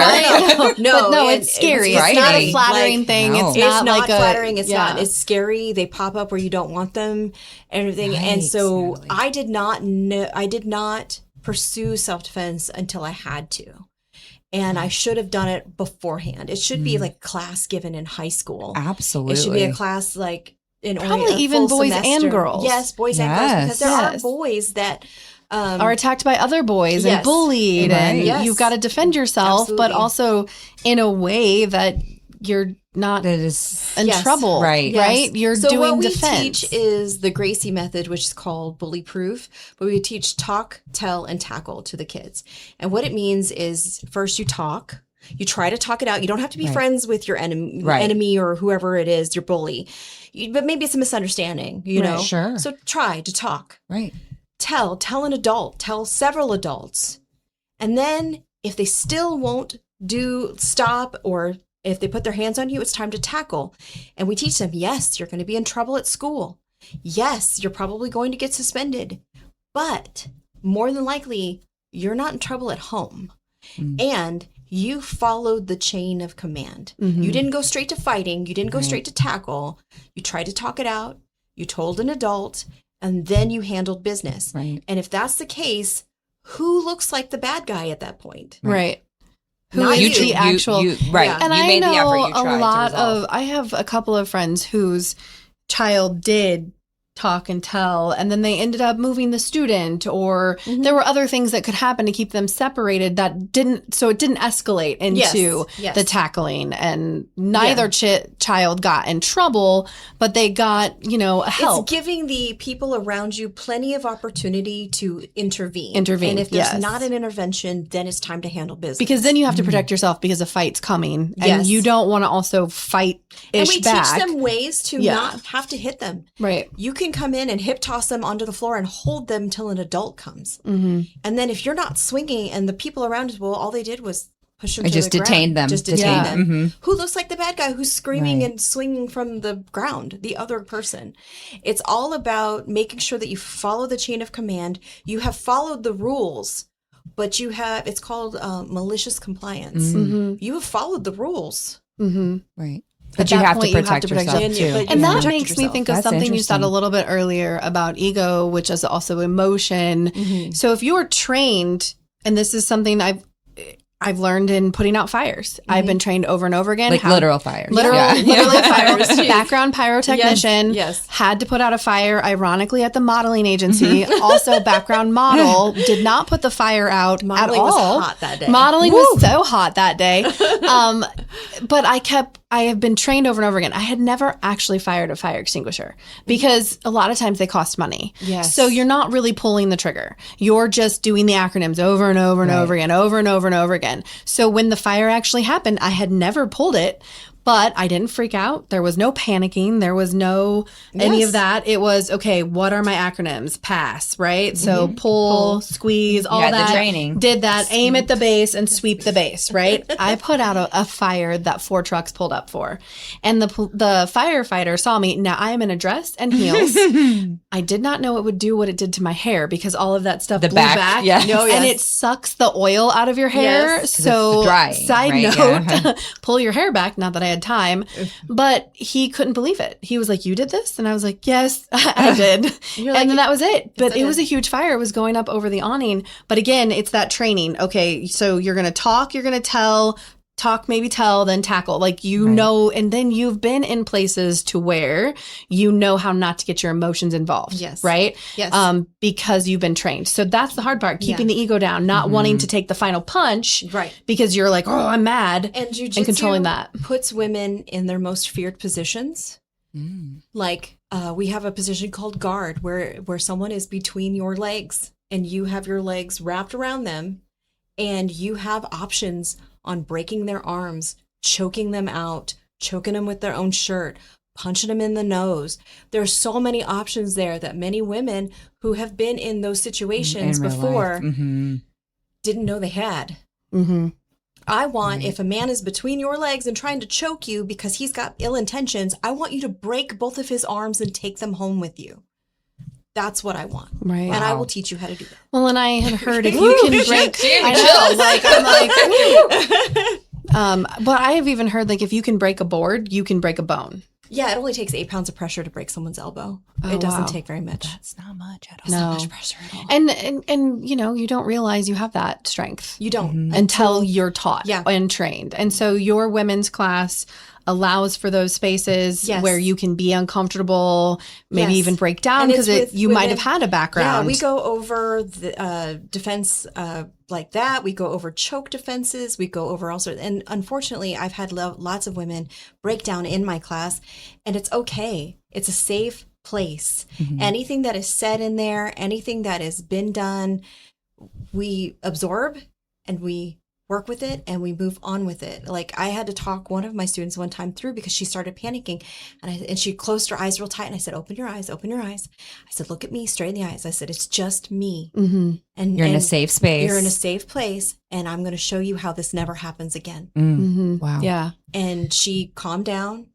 No, it's scary. It's not a flattering thing. No. It's not like flattering. It's not. It's scary. They pop up where you don't want them and everything. Right, and so I did not pursue self-defense until I had to. And I should have done it beforehand. It should be like a class given in high school. Absolutely. It should be a class like in probably even boys semester. and girls. Yes, boys and girls. Because there are boys that are attacked by other boys and bullied. And you've got to defend yourself, but also in a way that you're not in trouble. Right. You're doing defense. So what we teach is the Gracie method, which is called bully proof. But we teach talk, tell, and tackle to the kids. And what it means is first you talk. You try to talk it out. You don't have to be friends with your enemy or whoever it is, your bully. But maybe it's a misunderstanding, you know? Sure. So try to talk. Right. Tell an adult. Tell several adults. And then if they still won't stop or if they put their hands on you, it's time to tackle. And we teach them, yes, you're going to be in trouble at school. Yes, you're probably going to get suspended. But more than likely, you're not in trouble at home. And you followed the chain of command. You didn't go straight to fighting. You didn't go straight to tackle. You tried to talk it out. You told an adult. And then you handled business. Right. And if that's the case, who looks like the bad guy at that point? Right. who is the actual right. And you I made know the effort, you tried a lot to resolve. of I have a couple of friends whose child did talk and tell, and then they ended up moving the student, or there were other things that could happen to keep them separated that didn't escalate into the tackling, and neither child got in trouble, but they got, help. It's giving the people around you plenty of opportunity to intervene. And if there's not an intervention, then it's time to handle business. Because then you have to protect yourself because a fight's coming, and you don't want to also fight back. And we teach them ways to not have to hit them. Right. You can come in and hip toss them onto the floor and hold them till an adult comes. Mm-hmm. And then if you're not swinging and the people around us, all they did was push them to the ground. Just detain them. Mm-hmm. Who looks like the bad guy who's screaming and swinging from the ground, the other person. It's all about making sure that you follow the chain of command. You have followed the rules, but it's called malicious compliance. Mm-hmm. You have followed the rules. Mm-hmm. Right. But you have to protect yourself too. And that makes me think of something you said a little bit earlier about ego, which is also emotion. Mm-hmm. So if you're trained, and this is something I've learned in putting out fires. Mm-hmm. I've been trained over and over again. Like literal fires. Literally fires. Background pyrotechnician. Yes. Had to put out a fire, ironically, at the modeling agency. Also, background model. Did not put the fire out Modeling at all. Was hot that day. Modeling was so hot that day. But I have been trained over and over again. I had never actually fired a fire extinguisher because a lot of times they cost money. Yes. So you're not really pulling the trigger. You're just doing the acronyms over and over and over again, over and over and over again. So when the fire actually happened, I had never pulled it, but I didn't freak out. There was no panicking. There was no any of that. It was, okay, what are my acronyms? Pass, right? So pull, squeeze, all that. The training. Did that, aim at the base and sweep the base, right? I put out a fire that 4 trucks pulled up for. And the firefighter saw me. Now, I am in a dress and heels. I did not know it would do what it did to my hair because all of that stuff blew back. Yes. And it sucks the oil out of your hair. Yes. So, drying, side note, pull your hair back. Not that I had time, but he couldn't believe it. He was like, "You did this?" And I was like, "Yes, I did." And then that was it. But it was a huge fire. It was going up over the awning. But again, it's that training. Okay, so you're going to talk, you're going to tell, maybe tell, then tackle. Like, know, and then you've been in places to where you know how not to get your emotions involved. Yes. Right? Yes. Because you've been trained. So that's the hard part, keeping the ego down, not wanting to take the final punch. Right. Because you're like, oh, I'm mad. And jiu-jitsu controlling that puts women in their most feared positions. Like, we have a position called guard where someone is between your legs and you have your legs wrapped around them and you have options on breaking their arms, choking them out, choking them with their own shirt, punching them in the nose. There's so many options there that many women who have been in those situations before didn't know they had. Mm-hmm. I want, if a man is between your legs and trying to choke you because he's got ill intentions, I want you to break both of his arms and take them home with you. That's what I want. Right. And I will teach you how to do that. Well, and I had heard if you can break, but I have even heard, like, if you can break a board, you can break a bone. Yeah, it only takes 8 pounds of pressure to break someone's elbow. It doesn't take very much. That's not much at all. No. Not much pressure at all. And you don't realize you have that strength. You don't. Until you're taught and trained. And so your women's class allows for those spaces where you can be uncomfortable, maybe even break down because you might have had a background. Yeah, we go over the defense like that. We go over choke defenses. We go over all sorts. And unfortunately, I've had lots of women break down in my class, and it's okay. It's a safe place. Mm-hmm. Anything that is said in there, anything that has been done, we absorb and we work with it and we move on with it. Like, I had to talk one of my students one time through because she started panicking and she closed her eyes real tight. And I said, open your eyes, open your eyes. I said, look at me straight in the eyes. I said, it's just me. Mm-hmm. And you're in a safe space. You're in a safe place. And I'm going to show you how this never happens again. Mm-hmm. Wow. Yeah. And she calmed down,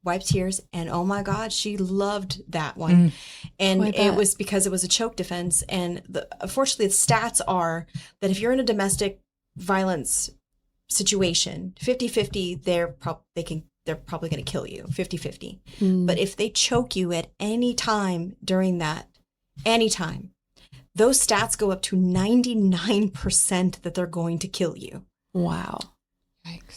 wiped tears, and oh my God, she loved that one. And it was because it was a choke defense. And unfortunately, the stats are that if you're in a domestic violence situation, 50-50, they're probably going to kill you, 50-50. But if they choke you at any time during that, anytime, those stats go up to 99% that they're going to kill you. Wow.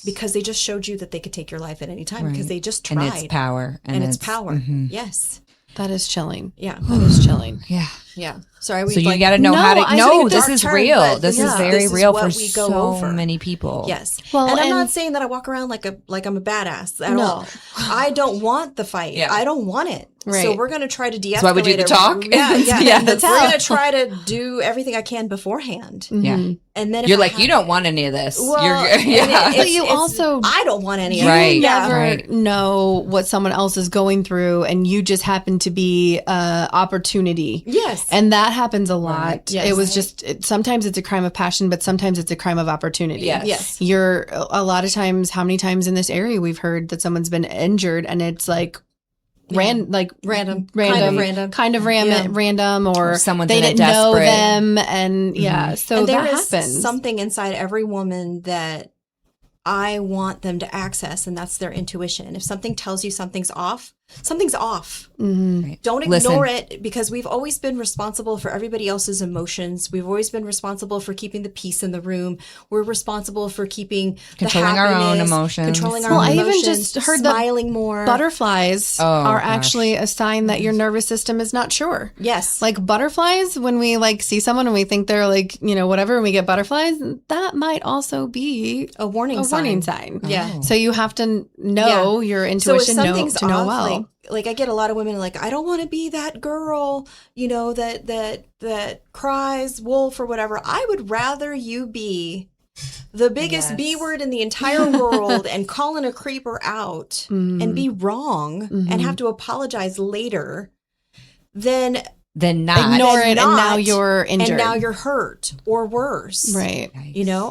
because they just showed you that they could take your life at any time because they just tried. And it's power. And it's power. Yes. That is chilling. Yeah. That is chilling. Yeah. Yeah. Sorry. So you got to know how to. No, this is real. This is very real for so many people. Yes. Well, and I'm not saying that I walk around like I'm a badass at all. I don't want the fight. Yeah. I don't want it. Right. So we're going to try to de-escalate. That's why we do the talk. Yeah. Yes. We're going to try to do everything I can beforehand. Yeah. And then if you're like, you don't want any of this. Well, but you also, I don't want any of it. Right. You never know what someone else is going through, and you just happen to be opportunity. Yes. And that happens a lot. Right. Yes. It was just, sometimes it's a crime of passion, but sometimes it's a crime of opportunity. Yes. You're, a lot of times, how many times in this area we've heard that someone's been injured, and it's like, random, kind of random, or someone they didn't know them, and so and there that is happens. Something inside every woman that I want them to access, and that's their intuition. If something tells you something's off. Right. Don't ignore it, because we've always been responsible for everybody else's emotions. We've always been responsible for keeping the peace in the room. We're responsible for controlling our own emotions. I even just heard smiling more. Butterflies are actually a sign that your nervous system is not sure. Yes. Like butterflies, when we like see someone and we think they're like, whatever, and we get butterflies, that might also be a warning sign. Yeah. So you have to know your intuition, to know well. Like I get a lot of women like, I don't want to be that girl, that cries wolf or whatever. I would rather you be the biggest B word in the entire world and calling a creeper out and be wrong and have to apologize later than not ignore it, and now you're injured, and now you're hurt or worse. Right.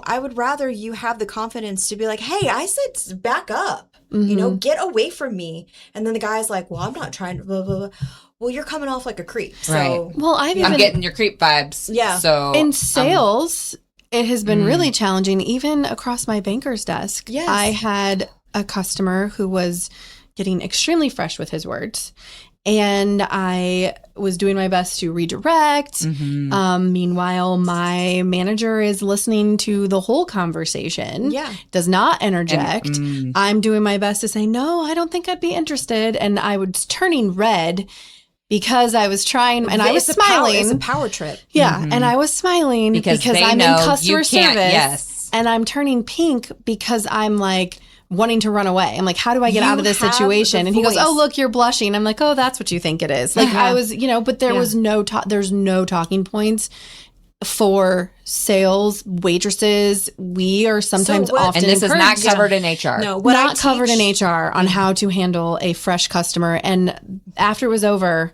I would rather you have the confidence to be like, hey, I said back up. Get away from me. And then the guy's like, well, I'm not trying to blah, blah, blah. Well, you're coming off like a creep. So, right. Well, I'm getting your creep vibes. Yeah. So in sales, it has been really challenging, even across my banker's desk. Yes. I had a customer who was getting extremely fresh with his words, and I was doing my best to redirect. Meanwhile, my manager is listening to the whole conversation. Yeah. Does not interject. I'm doing my best to say, no, I don't think I'd be interested. And I was turning red because I was trying, and I was smiling. It's a power trip. Yeah. And I was smiling because I'm in customer service. Yes. And I'm turning pink because I'm like, wanting to run away. I'm like, how do I get out of this situation? And he goes, oh, look, you're blushing. I'm like, oh, that's what you think it is. Like I was, but there was there's no talking points for sales waitresses. We are sometimes often and this is not covered in HR. No, not covered in HR on how to handle a fresh customer. And after it was over,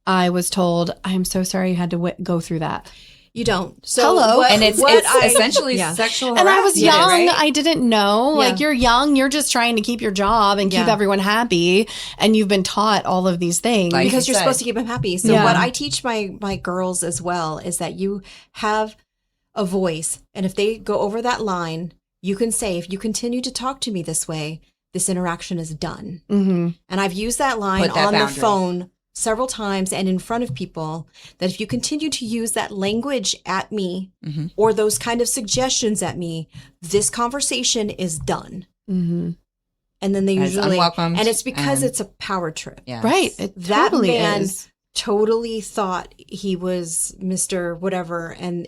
I was told, I'm so sorry you had to go through that. You don't. So hello. And it's essentially sexual harassment. And I was young. Right? I didn't know. Yeah. Like, you're young. You're just trying to keep your job and keep everyone happy. And you've been taught all of these things. Because you're supposed to keep them happy. So what I teach my girls as well is that you have a voice. And if they go over that line, you can say, if you continue to talk to me this way, this interaction is done. And I've used that line on the phone several times and in front of people, that if you continue to use that language at me or those kind of suggestions at me, this conversation is done. And then they usually, and it's because it's a power trip. Yes. Right. It that totally man is. Totally thought he was Mr. Whatever and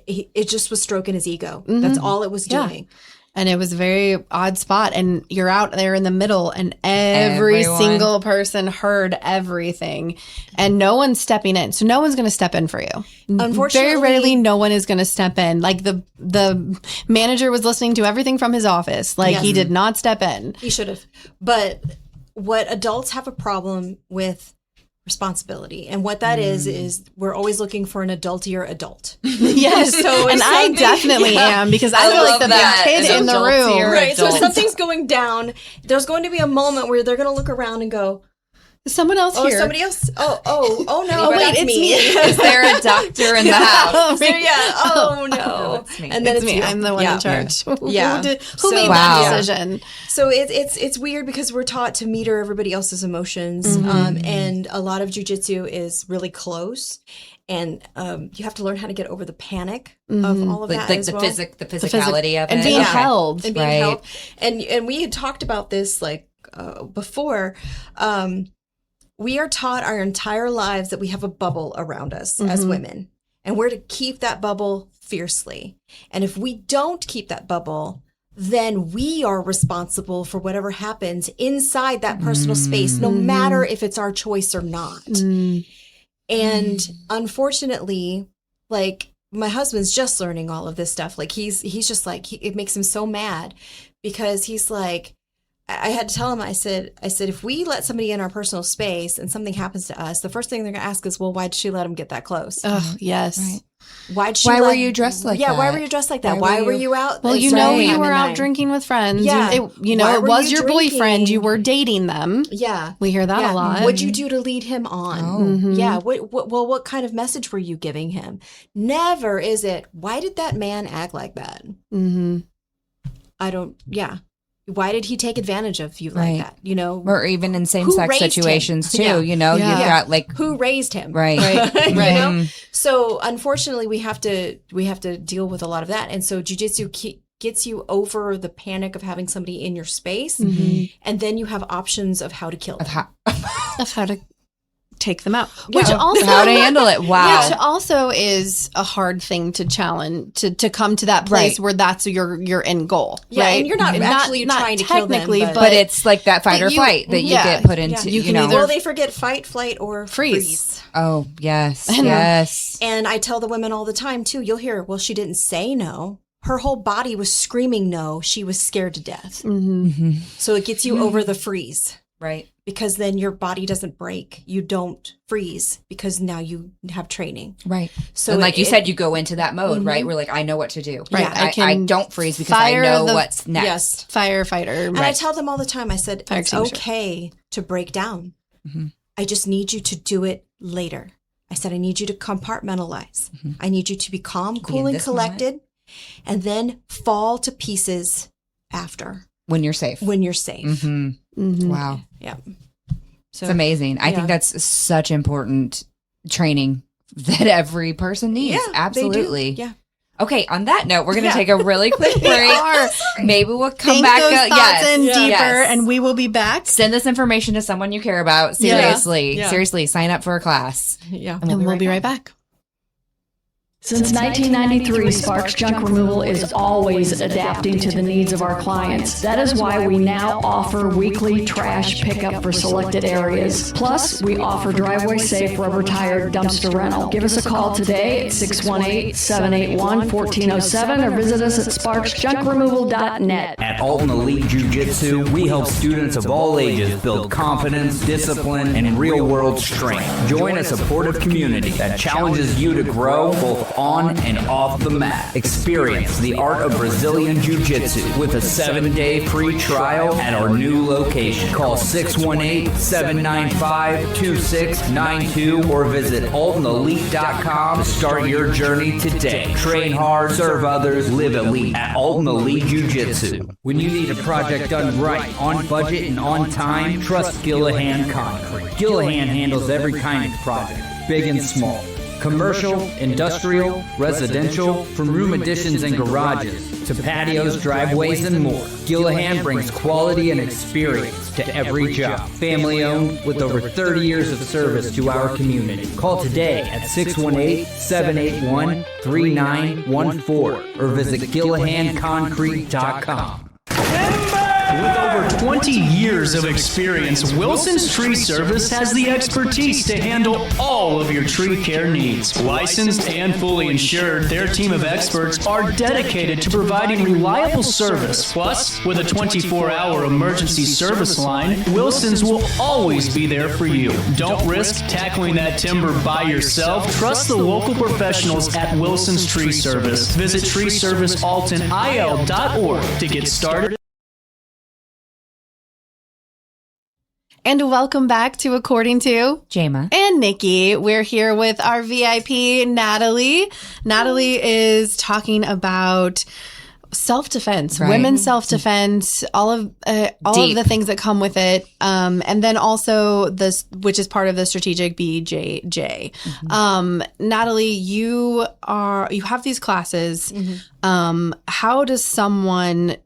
it just was stroking his ego. That's all it was doing. And it was a very odd spot. And you're out there in the middle, and every single person heard everything. And no one's stepping in. So no one's going to step in for you. Unfortunately, very rarely no one is going to step in. Like the manager was listening to everything from his office. Like he did not step in. He should have. But what adults have a problem with responsibility, and what that is we're always looking for an adultier adult. Yes. So and I definitely am, because I feel like the big kid in the room. Right. So if something's going down, there's going to be a moment where they're going to look around and go, Someone else here. Somebody else? Oh no. Wait, it's me. Is there a doctor in the house? Oh no. That's me. And then it's me. I'm the one in charge. Yeah. Who made that decision? So it's weird because we're taught to meter everybody else's emotions, and a lot of jiu-jitsu is really close. And you have to learn how to get over the panic of all of that as well. The physicality of it. And being held. And being held. And we had talked about this before. We are taught our entire lives that we have a bubble around us as women. And we're to keep that bubble fiercely. And if we don't keep that bubble, then we are responsible for whatever happens inside that personal space, no matter if it's our choice or not. And unfortunately, like, my husband's just learning all of this stuff. Like, he's just like, it makes him so mad because he's like, I had to tell him, I said, if we let somebody in our personal space and something happens to us, the first thing they're going to ask is, well, why'd she let him get that close? Oh, yes. Right. Why were you dressed like that? Yeah, why were you dressed like that? Why were you out? Well, you were out drinking with friends. Yeah. It was your boyfriend. You were dating them. Yeah. We hear that a lot. What'd you do to lead him on? Yeah. What kind of message were you giving him? Never is it, why did that man act like that? Why did he take advantage of you like that? You know, or even in same-sex situations too. You know, you've got like who raised him, right? You know, so unfortunately, we have to deal with a lot of that, and so jiu-jitsu gets you over the panic of having somebody in your space, and then you have options of how to kill them, of how to take them out, which also how to handle it. Wow, which also is a hard thing to challenge to come to that place where that's your end goal. Yeah, right? and you're not actually trying to kill them, but it's like that fight or flight that you get put into. You can either they forget fight, flight, or freeze. Oh yes, yes. And I tell the women all the time too. You'll hear, well, she didn't say no. Her whole body was screaming no. She was scared to death. So it gets you over the freeze. Right. Because then your body doesn't break. You don't freeze because now you have training. Right. So, and like you said, you go into that mode, right? We're like, I know what to do. Right. Yeah, I don't freeze because I know what's next. Yes. Firefighter. And I tell them all the time, I said, it's okay to break down. I just need you to do it later. I said, I need you to compartmentalize. I need you to be calm, cool, and collected, and then fall to pieces after. When you're safe. Wow. Yeah. So, it's amazing. I think that's such important training that every person needs. Yeah, absolutely. They do. Yeah. Okay, on that note, we're going to take a really quick break. Maybe we'll come Think back those thoughts in deeper, and we will be back. Send this information to someone you care about. Seriously. Seriously, sign up for a class. Yeah. And we'll be right back. Since 1993, Sparks Junk Removal is always adapting to the needs of our clients. That is why we now offer weekly trash pickup for selected areas. Plus, we offer driveway-safe rubber-tired dumpster rental. Give us a call today at 618-781-1407 or visit us at sparksjunkremoval.net. At Alton Elite Jiu-Jitsu, we help students of all ages build confidence, discipline, and real-world strength. Join a supportive community that challenges you to grow both on and off the mat. Experience the art of Brazilian Jiu-Jitsu with a 7-day free trial at our new location. Call 618-795-2692 or visit altonelite.com to start your journey today. Train hard, serve others, live elite at Alton Elite Jiu-Jitsu. When you need a project done right, on budget and on time, trust Gillahan Concrete. Gillahan handles every kind of project, big and small. Commercial, industrial, residential, from room additions and garages to patios, driveways, and more. Gillahan brings quality and experience to every job. Family owned with over 30 years of service to our community. Call today at 618-781-3914 or visit GillahanConcrete.com. With over 20 years of experience, Wilson's Tree Service has the expertise to handle all of your tree care needs. Licensed and fully insured, their team of experts are dedicated to providing reliable service. Plus, with a 24-hour emergency service line, Wilson's will always be there for you. Don't risk tackling that timber by yourself. Trust the local professionals at Wilson's Tree Service. Visit treeservicealtonil.org to get started. And welcome back to According to Jama and Nikki. We're here with our VIP, Natalie. Natalie is talking about self-defense, women's self-defense, all of the things that come with it. And then also this, which is part of the Strategic BJJ. Natalie, you have these classes. How does someone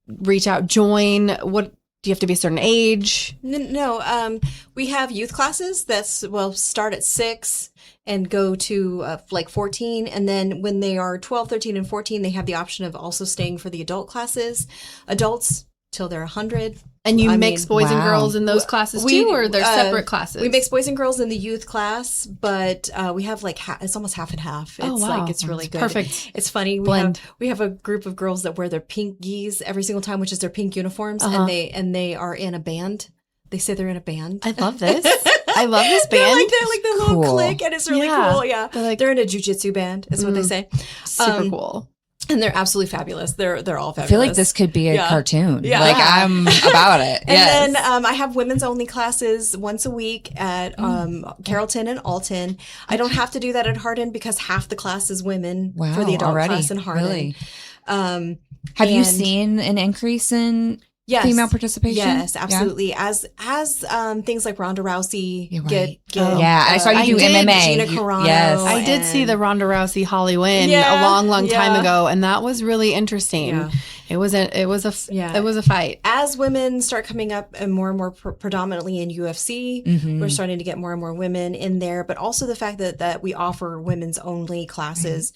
reach out, join? What do you have to be a certain age? No, we have youth classes start at 6 and go to 14. And then when they are 12, 13, and 14, they have the option of also staying for the adult classes. Adults till they're 100. And you mix boys and girls in those classes too, or they're separate classes? We mix boys and girls in the youth class, but we have it's almost half and half. It's it's really good. Perfect. It's funny. We have a group of girls that wear their pink gis every single time, which is their pink uniforms, and they are in a band. They say they're in a band. I love this. I love this band. They're like the little clique, and it's really cool. Yeah, they're in a jiu-jitsu band, is what they say. Super cool. And they're absolutely fabulous. They're all fabulous. I feel like this could be a cartoon. Yeah. Like I'm about it. And then I have women's only classes once a week at Carrollton and Alton. I don't have to do that at Hardin because half the class is women for the adult class in Hardin. Really? Have you seen an increase in female participation? Yes, absolutely. Yeah. As things like Ronda Rousey get I saw you do MMA. Gina Carano. Yes, I did see the Ronda Rousey Holly Win a long time ago, and that was really interesting. Yeah. It was a fight. As women start coming up and more predominantly in UFC, we're starting to get more and more women in there, but also the fact that we offer women's only classes.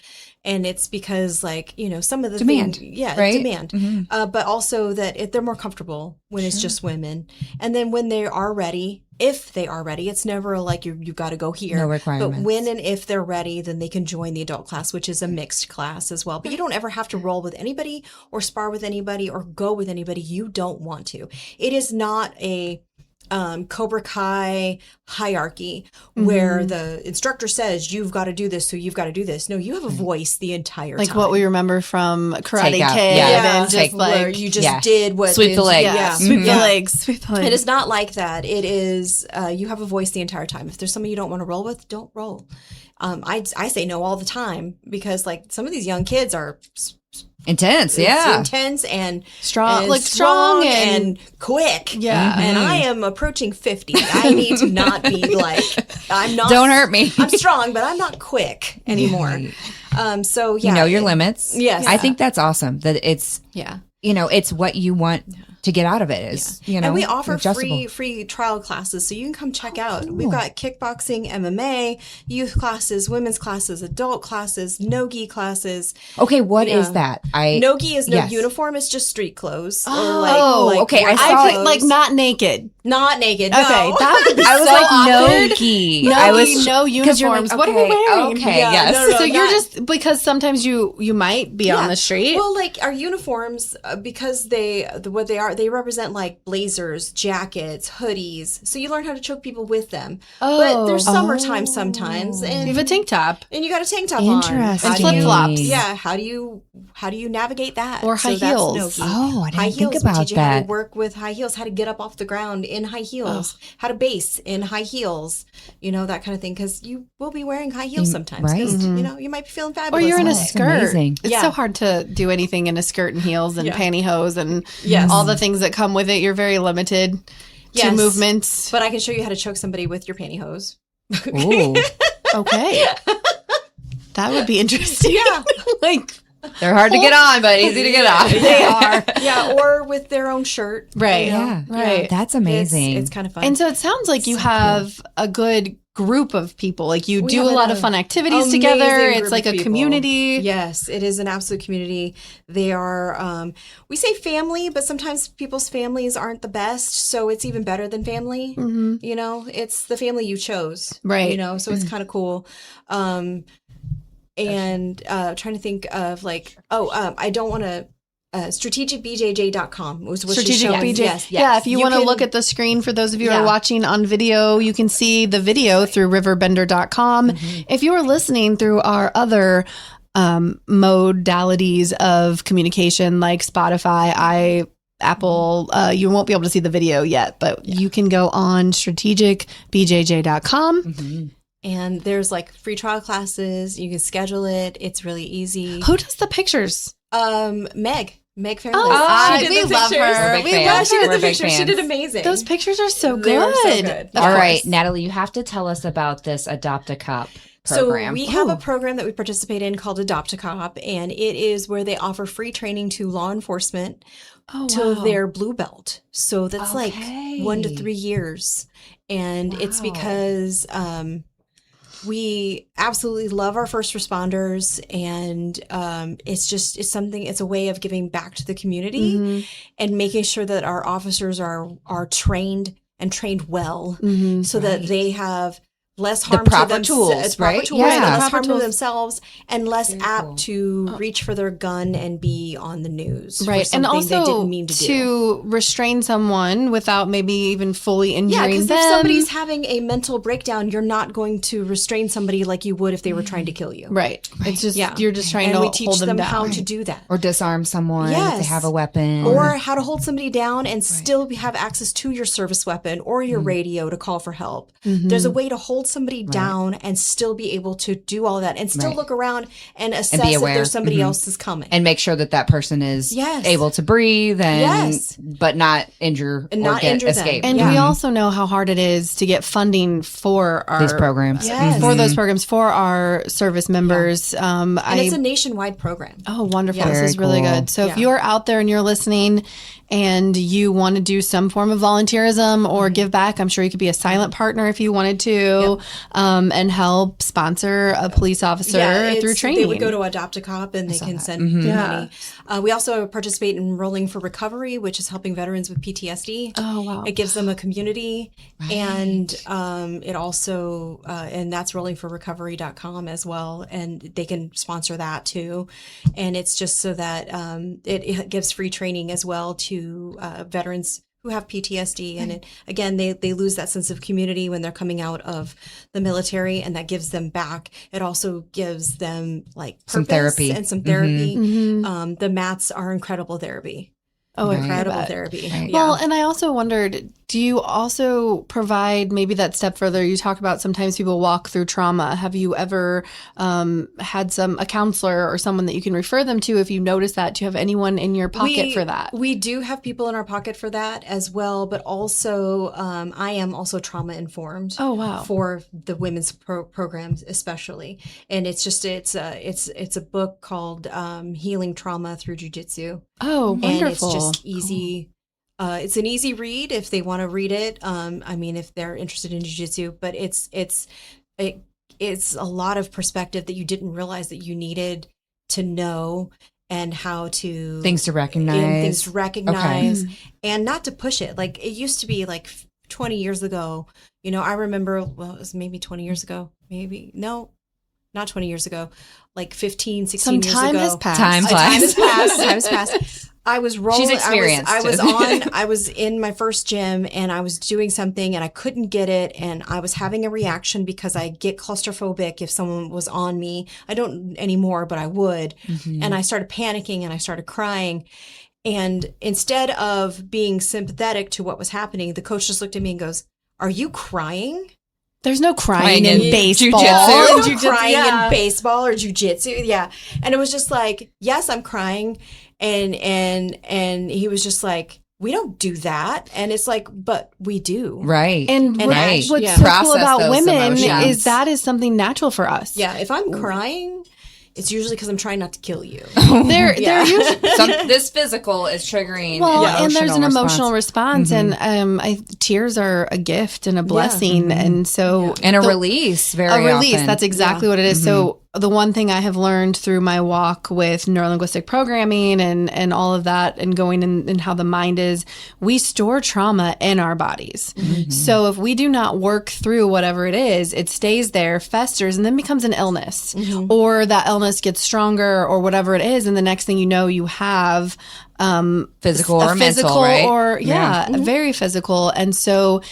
And it's because, some of the demand, demand, but also that they're more comfortable when it's just women. And then when they are ready, if they are ready, it's never like you've got to go here. No requirements. But when and if they're ready, then they can join the adult class, which is a mixed class as well. But you don't ever have to roll with anybody or spar with anybody or go with anybody you don't want to. It is not a Cobra Kai hierarchy where the instructor says you've got to do this, so you've got to do this. No, you have a voice the entire time. Like what we remember from Karate Kid, and just where you just did what sweep the legs, sweep the legs. It is not like that. It is you have a voice the entire time. If there's somebody you don't want to roll with, don't roll. I say no all the time because some of these young kids are intense, intense and strong, and quick. Yeah. And I am approaching 50. I need to not be I'm not. Don't hurt me. I'm strong, but I'm not quick anymore. So you know your limits. Yes. I think that's awesome. That it's it's what you want to get out of it is and we offer free trial classes, so you can come check out. We've got kickboxing, MMA, youth classes, women's classes, adult classes, no-gi classes. Okay, what is that? No-gi is no uniform; it's just street clothes. Okay. I not naked. Not naked. Okay, no. that would be I was so like awkward. No-gi. No uniforms. Like, what are we wearing? Okay, yes. No, so you're just because sometimes you might be on the street. Well, our uniforms because they represent blazers, jackets, hoodies. So you learn how to choke people with them. But there's summertime sometimes, and you have a tank top, and you got a tank top Interesting. on, and flip flops. Yeah, how do you navigate that? Or high heels? I didn't high think heels. about We teach you that. how to work with high heels, how to get up off the ground in high heels, how to base in high heels, that kind of thing. Because you will be wearing high heels sometimes. Because you might be feeling fabulous. Or you're in a skirt. Amazing. It's so hard to do anything in a skirt and heels and pantyhose and all the things that come with it. You're very limited to movements. But I can show you how to choke somebody with your pantyhose. Ooh. Okay. That would be interesting. Yeah. They're hard to get on, but easy to get off. They are. Yeah, or with their own shirt. Right. Right. That's amazing. It's kind of fun. And so it sounds like you have a good group of people. You do a lot of fun activities together. It's like a community. Yes, it is an absolute community. They are, we say family, but sometimes people's families aren't the best. So it's even better than family. It's the family you chose. Right. So it's kind of cool. And trying to think of I don't want to strategicbjj.com was what Strategic BJ. Yes. Yeah, if you want to look at the screen, for those of you who are watching on video, you can see the video through RiverBender.com. If you are listening through our other modalities of communication like Spotify, Apple. You won't be able to see the video yet, but you can go on strategicbjj.com. Mm-hmm. And there's like free trial classes. You can schedule it. It's really easy. Who does the pictures? Meg Fairless. We love her. She did the pictures. She did amazing. Those pictures are so good. They were so good. All right, Natalie, you have to tell us about this Adopt a Cop program. So we have a program that we participate in called Adopt a Cop, and it is where they offer free training to law enforcement to their blue belt. So that's like 1 to 3 years. And it's because we absolutely love our first responders, and it's a way of giving back to the community and making sure that our officers are trained and trained well so that they have less harm proper to them, tools, right? Less harm to themselves, and less apt to reach for their gun and be on the news, right? And also they didn't mean to restrain someone without maybe even fully injuring them. Because if somebody's having a mental breakdown, you're not going to restrain somebody like you would if they were trying to kill you, right? It's just you're just trying to hold them down, how to do that, or disarm someone if they have a weapon, or how to hold somebody down and still have access to your service weapon or your radio to call for help. There's a way to hold somebody down and still be able to do all that and still look around and assess if there's somebody else is coming and make sure that person is able to breathe and but not injure and or not escape. And we also know how hard it is to get funding for these programs, for those programs for our service members. And it's a nationwide program. Oh, wonderful! This is really good. So if you're out there and you're listening and you want to do some form of volunteerism or give back, I'm sure you could be a silent partner if you wanted to, and help sponsor a police officer through training. They would go to Adopt a Cop and they can send money. We also participate in Rolling for Recovery, which is helping veterans with PTSD. Oh, wow. It gives them a community, and it also, and that's RollingForRecovery.com as well, and they can sponsor that too. And it's just so that it gives free training as well to veterans who have PTSD. And again, they lose that sense of community when they're coming out of the military, and that gives them back. It also gives them like some therapy. The mats are incredible therapy. Oh, incredible therapy. Right. Well, and I also wondered, do you also provide maybe that step further? You talk about sometimes people walk through trauma. Have you ever had a counselor or someone that you can refer them to if you notice that? Do you have anyone in your pocket for that? We do have people in our pocket for that as well, but also I am also trauma informed. Oh, wow. For the women's programs especially. And it's a book called Healing Trauma Through Jiu-Jitsu. Oh, wonderful. And it's just easy. It's an easy read if they want to read it. If they're interested in jiu-jitsu, but it's a lot of perspective that you didn't realize that you needed to know, and how to things to recognize, and not to push it. Like it used to be like 20 years ago. I remember, it was maybe 20 years ago, not 20 years ago, like 15, 16 years ago. Time has passed. Time has passed. I was rolling. She's experienced. I was in my first gym, and I was doing something and I couldn't get it. And I was having a reaction because I get claustrophobic if someone was on me. I don't anymore, but I would. And I started panicking and I started crying. And instead of being sympathetic to what was happening, the coach just looked at me and goes, "Are you crying?" There's no crying in baseball. There's no crying in baseball or jiu-jitsu. Yeah. And it was just like, yes, I'm crying. And he was just like, we don't do that. And it's like, but we do. Right. And what's so cool about women is that is something natural for us. Yeah. If I'm crying, it's usually because I'm trying not to kill you. They're usually this physical is triggering. Well, and there's an emotional response, and tears are a gift and a blessing, and so and a release. Often. That's exactly what it is. So the one thing I have learned through my walk with neurolinguistic programming and all of that, and going in how the mind is, we store trauma in our bodies. So if we do not work through whatever it is, it stays there, festers, and then becomes an illness, or that illness gets stronger, or whatever it is, and the next thing you know, you have physical or mental, right? Or very physical. And so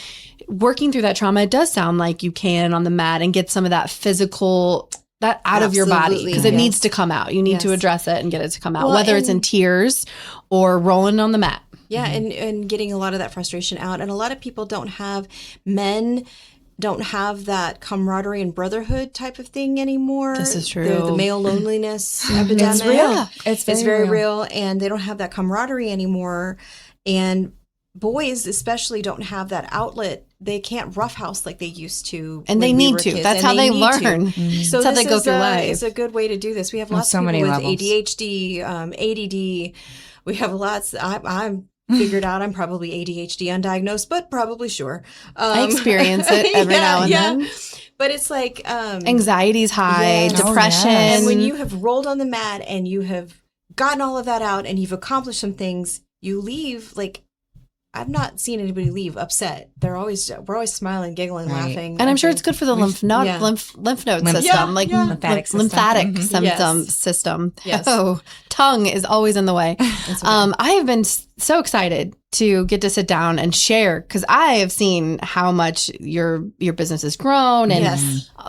working through that trauma, it does sound like you can on the mat and get some of that physical out of your body, because it needs to come out. You need to address it and get it to come out, whether it's in tears or rolling on the mat. Yeah, and getting a lot of that frustration out. And a lot of people men don't have that camaraderie and brotherhood type of thing anymore. This is true. The male loneliness epidemic. It's real. It's very real. And they don't have that camaraderie anymore. And boys especially don't have that outlet. They can't roughhouse like they used to. And they need to. That's how they learn. So that's how they go through life. It's a good way to do this. We have lots of people with ADHD, ADD. We have lots. I'm figured out I'm probably ADHD undiagnosed, but probably sure. I experience it every now and then. But it's like anxiety's high, depression. And when you have rolled on the mat and you have gotten all of that out and you've accomplished some things, you leave like, I've not seen anybody leave upset. We're always smiling, giggling, laughing. And I'm sure it's good for the lymph node system, lymphatic system. Yes. Oh, tongue is always in the way. I have been so excited to get to sit down and share because I have seen how much your business has grown and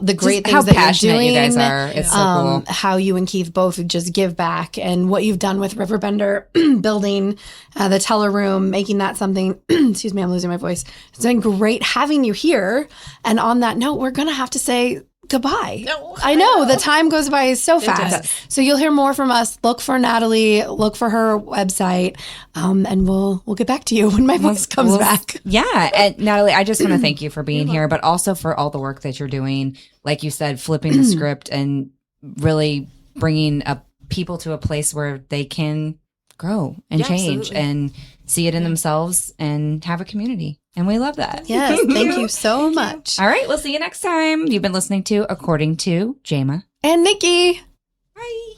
the great things that you're doing. You guys are. It's so cool. How you and Keith both just give back and what you've done with RiverBender, building the teller room, making that something. Excuse me, I'm losing my voice. It's been great having you here. And on that note, we're going to have to say goodbye. No, I know the time goes by so fast. So you'll hear more from us. Look for Natalie, look for her website, and we'll get back to you when my voice comes back. Yeah. And Natalie, I just want to thank you for being here, but also for all the work that you're doing. Like you said, flipping the script and really bringing people to a place where they can grow and change and see it in themselves and have a community. And we love that. Yes. Thank you so much. All right. We'll see you next time. You've been listening to According to Jama and Nikki. Bye.